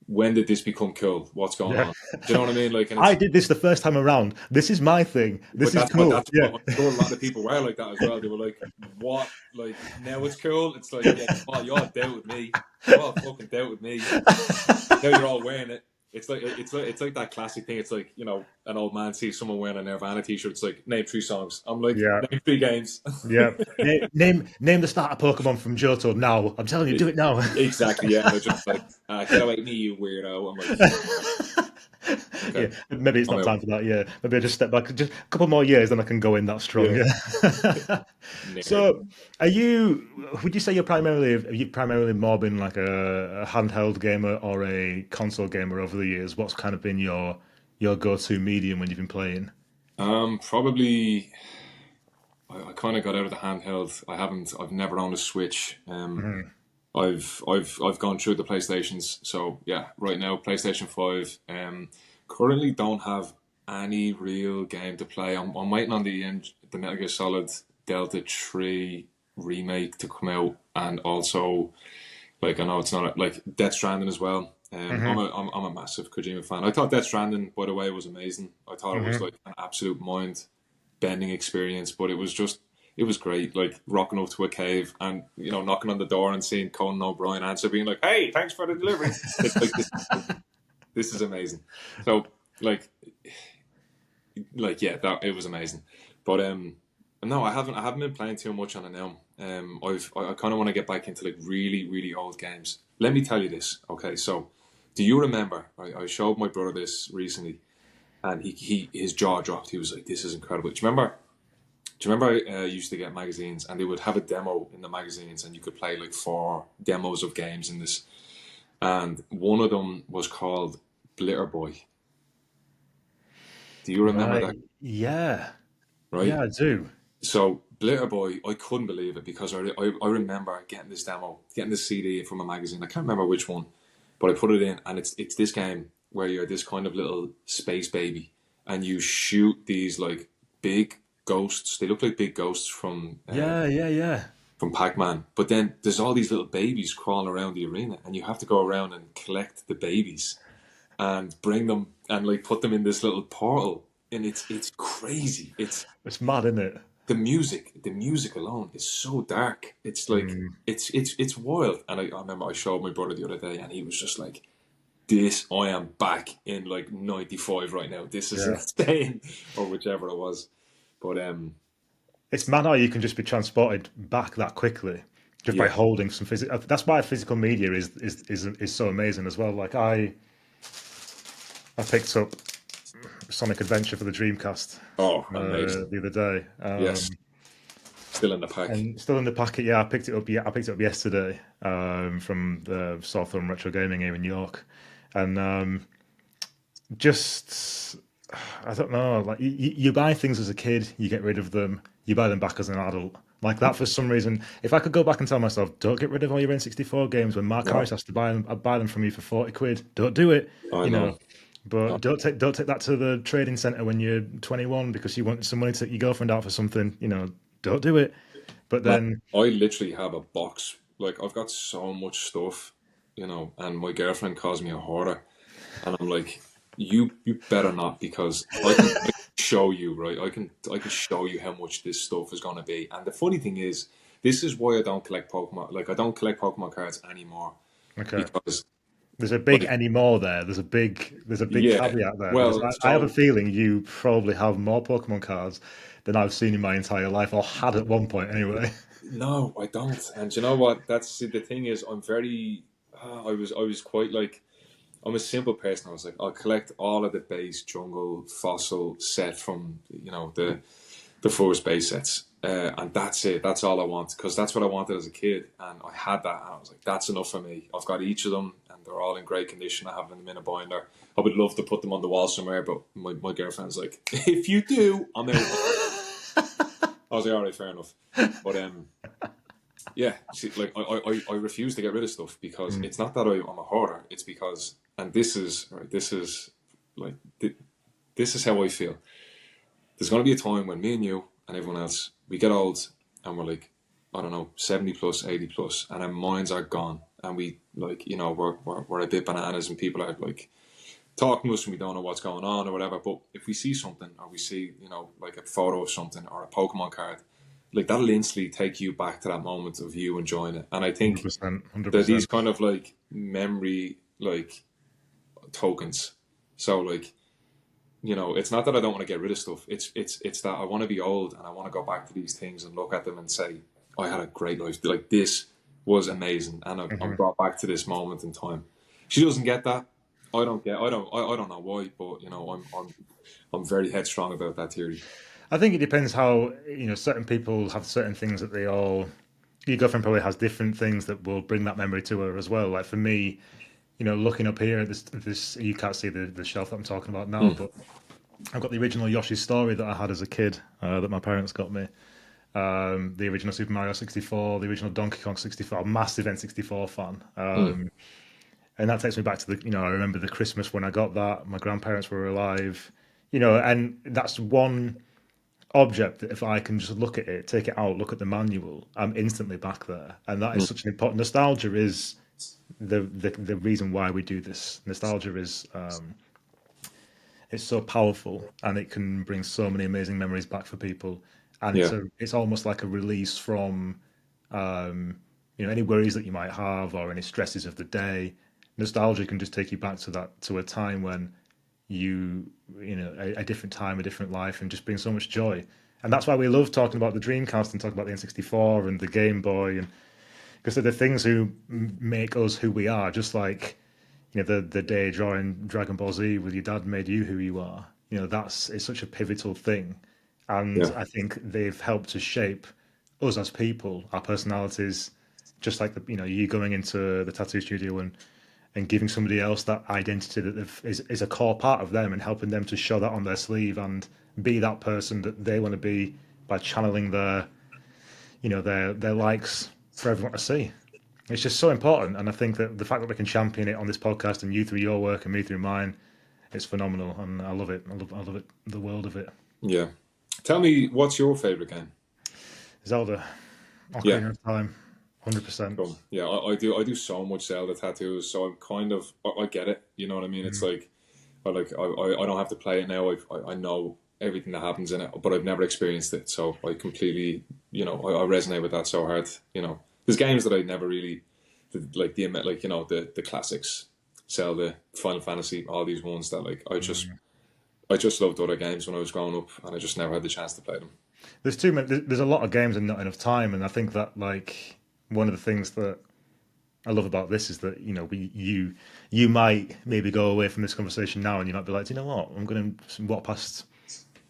when did this become cool? What's going Yeah, on? Do you know what I mean? Like, and I it's did this the first time around. This is my thing. This but is that's what cool. that's Yeah, what I'm sure a lot of people were like that as well. They were like, "What? Like now it's cool?" It's like, yeah, well, you all dealt with me. You all fucking dealt with me. Now you're all wearing it. It's like that classic thing. It's like an old man sees someone wearing a Nirvana t-shirt. It's like, name 3 songs. I'm like, yeah, name 3 games. yeah. Name the starter Pokemon from Johto now. I'm telling you, do it now. Exactly. Yeah. And they're just like, get away from me, you weirdo. I'm like, Yeah, okay, maybe it's I'm not out. time for that. Yeah, maybe I just step back, just a couple more years, then I can go in that strong. Yeah, Yeah. nerd. So, are you? Would you say you're primarily more been like a handheld gamer or a console gamer over the years? What's kind of been your go-to medium when you've been playing? Probably. I kind of got out of the handheld. I've never owned a Switch. I've gone through the PlayStations. So yeah, right now PlayStation 5. Currently don't have any real game to play. I'm waiting on the Metal Gear Solid Delta 3 remake to come out, and also like I know it's not like Death Stranding as well. I'm a massive Kojima fan. I thought Death Stranding, by the way, was amazing. I thought it was like an absolute mind bending experience, but it was great. Like rocking up to a cave and knocking on the door and seeing Conan O'Brien answer, being like, "Hey, thanks for the delivery." It's like this is amazing. So like yeah, that it was amazing. But no, I haven't been playing too much on it now. I kind of want to get back into like really really old games. Let me tell you this, okay? So, do you remember? I showed my brother this recently, and his jaw dropped. He was like, "This is incredible." Do you remember I used to get magazines and they would have a demo in the magazines and you could play like 4 demos of games in this. And one of them was called Glitter Boy. Do you remember Right. that? Yeah. Right? Yeah, I do. So Glitter Boy, I couldn't believe it because I remember getting this demo, getting this CD from a magazine. I can't remember which one, but I put it in and it's this game where you're this kind of little space baby and you shoot these like big ghosts. They look like big ghosts Yeah, yeah, yeah. from Pac-Man. But then there's all these little babies crawling around the arena, and you have to go around and collect the babies and bring them and like put them in this little portal. And it's crazy. It's It's mad, isn't it? the music alone is so dark. It's like it's wild. And I remember I showed my brother the other day, and he was just like, "This, I am back in like '95 right now. This is Yeah. insane," or whichever it was. But It's mad how you can just be transported back that quickly just by yeah, holding some physical. That's why physical media is so amazing as well. Like I picked up Sonic Adventure for the Dreamcast oh, amazing. the other day, Yes, still in the pack. and still in the packet. Yeah, I picked it up. Yeah, I picked it up yesterday from the Southern Retro Gaming here in York, and just I don't know. Like you buy things as a kid, you get rid of them. You buy them back as an adult, Like that for some reason. If I could go back and tell myself, don't get rid of all your N64 games when Mark No, Harris has to buy them, I buy them from you for 40 quid. Don't do it, I you know. know. But don't take that to the trading centre when you're 21 because you want some money to take your girlfriend out for something, you know. Don't do it. But Like, then, I literally have a box. Like, I've got so much stuff, and my girlfriend calls me a hoarder, and I'm like, you better not, because I can show you, right? I can show you how much this stuff is gonna be. And the funny thing is, this is why I don't collect Pokemon. Like, I don't collect Pokemon cards anymore, okay, because there's a big like, anymore there. There's a big yeah, caveat there because well, I have a so feeling you probably have more Pokemon cards than I've seen in my entire life, or had at one point anyway. no, I don't. And you know what? That's see, the thing is, I'm very. I was quite like, I'm a simple person. I was like, I'll collect all of the base jungle fossil set from the first base sets, and that's it. That's all I want, because that's what I wanted as a kid, and I had that, and I was like, that's enough for me. I've got each of them, and they're all in great condition. I have them in a binder. I would love to put them on the wall somewhere, but my girlfriend's like, if you do, I'm out. I was like, all right, fair enough. But yeah, see, like I refuse to get rid of stuff, because Mm, it's not that I'm a hoarder. It's because, and this is right. This is like this is how I feel. There's going to be a time when me and you and everyone else, we get old, and we're like, I don't know, 70 plus, 80 plus, and our minds are gone, and we like, we're a bit bananas, and people are like talking to us, and we don't know what's going on or whatever. But if we see something, or we see, like a photo of something or a Pokemon card, like that'll instantly take you back to that moment of you enjoying it. And I think 100%, they're these 100%. kind of like memory like tokens. So like, it's not that I don't want to get rid of stuff. It's that I want to be old, and I want to go back to these things and look at them and say, I had a great life. Like, this was amazing, and I'm Mhm. brought back to this moment in time. She doesn't get that. I don't get. I don't know why, but I'm very headstrong about that theory. I think it depends how, certain people have certain things that they all. Your girlfriend probably has different things that will bring that memory to her as well. Like for me, looking up here at this you can't see the shelf that I'm talking about now, Mm, but I've got the original Yoshi's Story that I had as a kid that my parents got me. The original Super Mario 64, the original Donkey Kong 64, massive N64 fan. mm, And that takes me back to I remember the Christmas when I got that. My grandparents were alive, and that's one object that if I can just look at it, take it out, look at the manual, I'm instantly back there. And that is mm. such an important nostalgia is the reason why we do this. Nostalgia is it's so powerful and it can bring so many amazing memories back for people. And Yeah, it's almost like a release from any worries that you might have or any stresses of the day. Nostalgia can just take you back to a time when a different time, a different life, and just bring so much joy. And that's why we love talking about the Dreamcast and talking about the N64 and the Game Boy, and because they're the things who make us who we are. Just like the day drawing Dragon Ball Z with your dad made you who you are. That's it's such a pivotal thing, and yeah, I think they've helped to shape us as people, our personalities. Just like you going into the tattoo studio and giving somebody else that identity that is a core part of them and helping them to show that on their sleeve and be that person that they want to be by channeling their likes for everyone to see. It's just so important, and I think that the fact that we can champion it on this podcast and you through your work and me through mine, it's phenomenal, and I love it. I love it, the world of it. yeah. Tell me, what's your favorite game? Zelda, Yeah, Ocarina of Time, 100%. cool. Yeah, I do so much Zelda tattoos, so I'm kind of I get it. You know what I mean? It's like I don't have to play it now. I know everything that happens in it, but I've never experienced it, so I completely I resonate with that so hard. There's games that I never really like the classics, Zelda, Final Fantasy, all these ones that like I just loved other games when I was growing up, and I just never had the chance to play them. There's too many. There's a lot of games and not enough time, and I think that like one of the things that I love about this is that you might maybe go away from this conversation now and you might be like, you know what, I'm going to walk past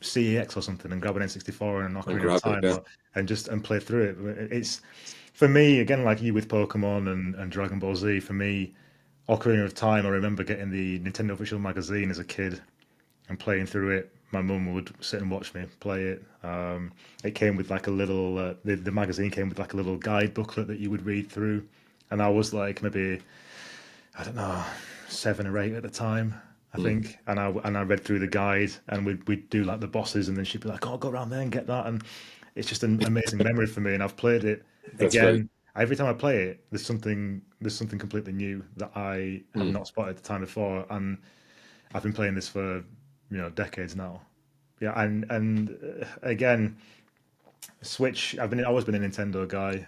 CEX or something and grab an N64 and an And Ocarina of grab it, Time yeah, and just and play through it. It's for me again like you with Pokemon and Dragon Ball Z. For me, Ocarina of Time. I remember getting the Nintendo official magazine as a kid and playing through it my mum would sit and watch me play it. It came with like a little the magazine came with like a little guide booklet that you would read through, and I was like maybe I don't know 7 or 8 at the time. I Mm. think, and I read through the guide, and we'd do like the bosses, and then she'd be like, "Oh, go around there and get that," and it's just an amazing memory for me. And I've played it That's great. again. Every time I play it, there's something completely new that I had Mm. not spotted the time before, and I've been playing this for decades now. Yeah, and again, Switch. I've always been a Nintendo guy.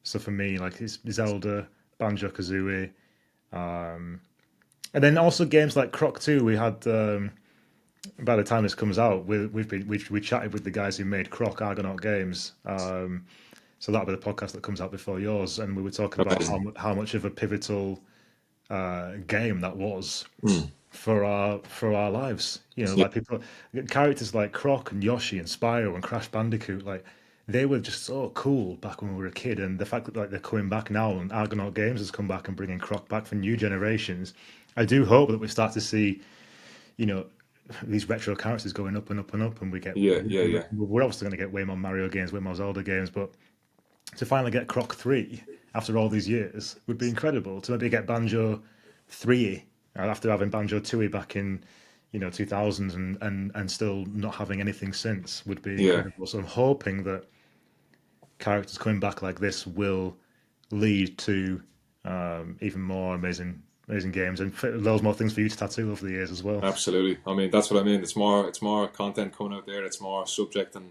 So for me, like it's Zelda, Banjo Kazooie, and then also games like Croc 2. We had by the time this comes out, we chatted with the guys who made Croc Argonaut Games. So that'll be the podcast that comes out before yours, and we were talking about Amazing. how much of a pivotal game that was Mm. for our lives. Yeah. Like people, characters like Croc and Yoshi and Spyro and Crash Bandicoot, like they were just so cool back when we were a kid. And the fact that like they're coming back now, and Argonaut Games has come back and bringing Croc back for new generations, I do hope that we start to see, you know, these retro characters going up and up and up, and Yeah. Yeah. Yeah. we're obviously going to get way more Mario games, way more Zelda games, but to finally get Croc 3 after all these years would be incredible. To maybe get Banjo 3 after having Banjo 2 back in 2000s and still not having anything since would be Yeah. incredible. So I'm hoping that characters coming back like this will lead to even more amazing games and loads more things for you to tattoo over the years as well. Absolutely. I mean, that's what I mean. It's more content coming out there. It's more subject and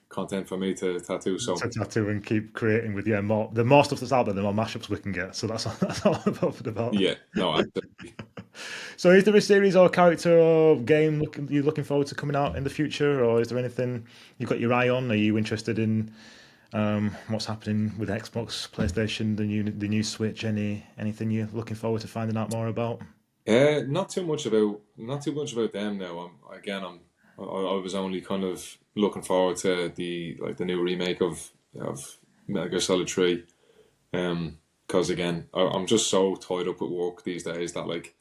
content for me to tattoo. So To tattoo and keep creating with the more stuff that's out there, the more mashups we can get. So that's all I'm hoping about. yeah, no, absolutely. So, is there a series or character or game you're looking forward to coming out in the future, or is there anything you've got your eye on? Are you interested in what's happening with Xbox, PlayStation, the new Switch? Anything you're looking forward to finding out more about? Not too much about them now. I was only kind of looking forward to the new remake of Metal Gear Solid 3. Because again, I'm just so tied up with work these days that like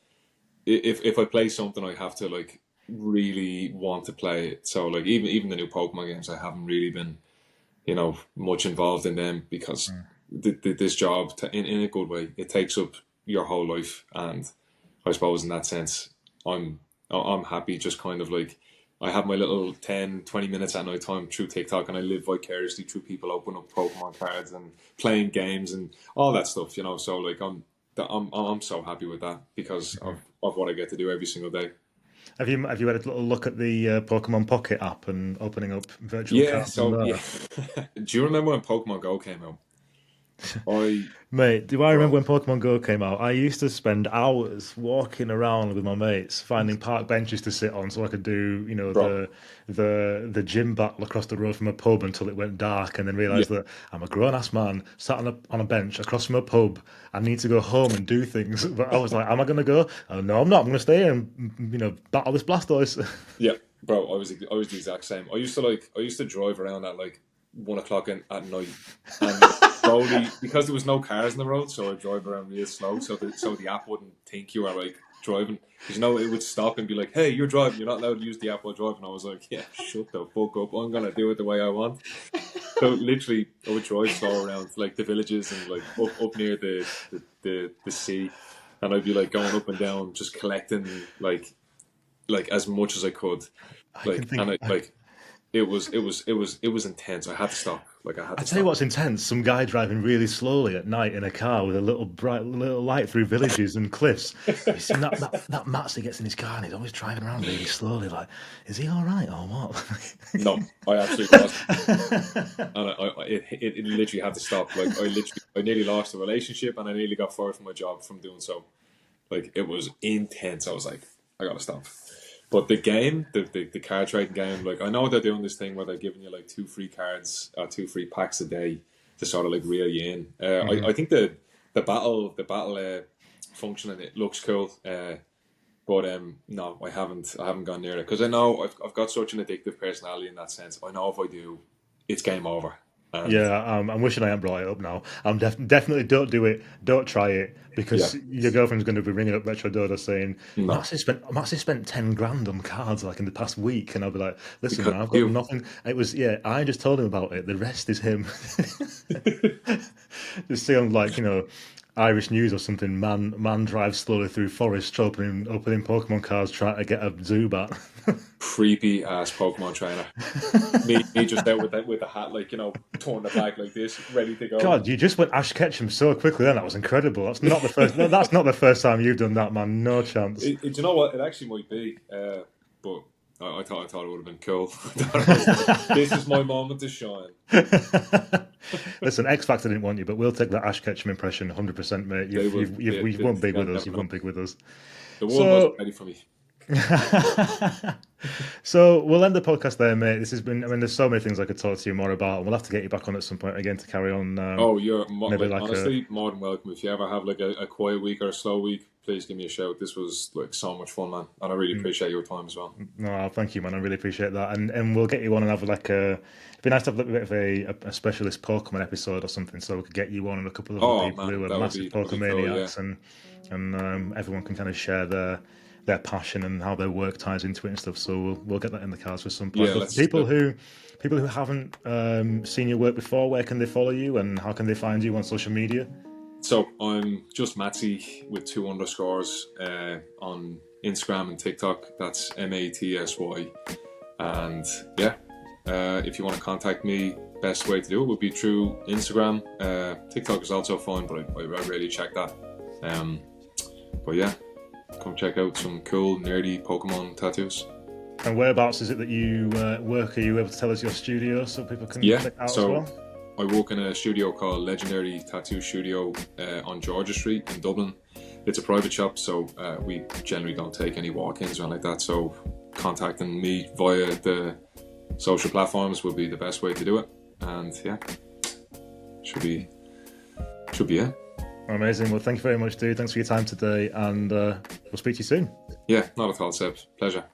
if I play something, I have to like really want to play it. So like even the new Pokemon games, I haven't really been much involved in them because this job, in a good way, it takes up your whole life, and I suppose in that sense, I'm happy just kind of like I have my little 10, 20 minutes at night time through TikTok, and I live vicariously through people opening up Pokemon cards and playing games and all that stuff. So like I'm so happy with that because of what I get to do every single day. Have you had a little look at the Pokemon Pocket app and opening up virtual Yeah, cards on so yeah. there? Do you remember when Pokemon Go came out? I Mate, do I remember Bro, when Pokemon Go came out? I used to spend hours walking around with my mates, finding park benches to sit on, so I could do, bro, the gym battle across the road from a pub until it went dark, and then yeah, realise that I'm a grown ass man sat on a bench across from a pub. I need to go home and do things, but I was like, "Am I going to go? Oh, no, I'm not. I'm going to stay here and battle this Blastoise." yeah, bro. I was the exact same. I used to drive around at like 1 o'clock at night, and slowly because there was no cars on the road, so I drive around real slow, so the app wouldn't think you were like driving. Because it would stop and be like, "Hey, you're driving. You're not allowed to use the app while driving." I was like, "Yeah, shut the fuck up. I'm gonna do it the way I want." So literally, I would drive slow around like the villages and like up near the sea, and I'd be like going up and down, just collecting like as much as I could, I can like and think. it was intense. I had to stop. Like I had I to tell you stop. what's intense: some guy driving really slowly at night in a car with a little bright little light through villages and cliffs. Have you seen that Matsy gets in his car and he's always driving around really slowly? Like, is he all right or what? No, I absolutely wasn't, and it literally had to stop. Like I nearly lost a relationship, and I nearly got fired from my job from doing so. Like it was intense. I was like, I gotta stop. But the game, the card trading game, like I know they're doing this thing where they're giving you like 2 free cards, 2 free packs a day to sort of like reel you in. I think the battle function in it looks cool. But no, I haven't gone near it because I know I've got such an addictive personality in that sense. I know if I do, it's game over. And Yeah, I'm wishing I hadn't brought it up now. I'm definitely don't do it. Don't try it yeah, because your girlfriend's going to be ringing up Retro Dodo saying no, Matsy spent 10 grand on cards like in the past week, and I'll be like, listen, because man, I've got you. nothing. It was I just told him about it. The rest is him. Just see on Irish news or something. Man drives slowly through forest, opening Pokemon cards, trying to get a Zubat. Creepy ass Pokemon trainer. Me just out with the hat, like, torn the back like this, ready to go. God, you just went Ash Ketchum so quickly. Then that was incredible. That's not the first. No, that's not the first time you've done that, man. No chance. Do you know what? It actually might be, but I thought it would have been cool. This is my moment to shine. Listen, X Factor didn't want you, but we'll take that Ash Ketchum impression 100%, mate. They will. You've won big They'll with us. never You've know. won big with us. The world wasn't So, ready for me. so we'll end the podcast there, mate. This has been. I mean, there's so many things I could talk to you more about, and we'll have to get you back on at some point again to carry on. Oh, you're Maybe like, like a honestly more than welcome. If you ever have like a quiet week or a slow week, please give me a shout. This was like so much fun, man, and I really appreciate your time as well. No, thank you, man. I really appreciate that, and we'll get you on and have like a. It'd be nice to have a bit of a specialist Pokemon episode or something, so we could get you on and a couple of other Oh people man, who are that would massive be cool. Yeah, Pokemaniacs, and everyone can kind of share their passion and how their work ties into it and stuff. So we'll get that in the cards for some point. yeah. But for Let's. people who haven't seen your work before, where can they follow you and how can they find you on social media? So I'm just Matsy with 2 underscores on Instagram and TikTok. That's Matsy, and yeah. If you want to contact me, best way to do it would be through Instagram. TikTok is also fine, but I rarely check that. But yeah, come check out some cool, nerdy Pokemon tattoos. And whereabouts is it that you work? Are you able to tell us your studio so people can Yeah, check out so as well? I work in a studio called Legendary Tattoo Studio on Georgia Street in Dublin. It's a private shop, so we generally don't take any walk-ins or anything like that. So contacting me via the social platforms would be the best way to do it. And yeah, should be it. Amazing. Well, thank you very much, dude. Thanks for your time today, and we'll speak to you soon. Yeah, not at all, Seb. Pleasure.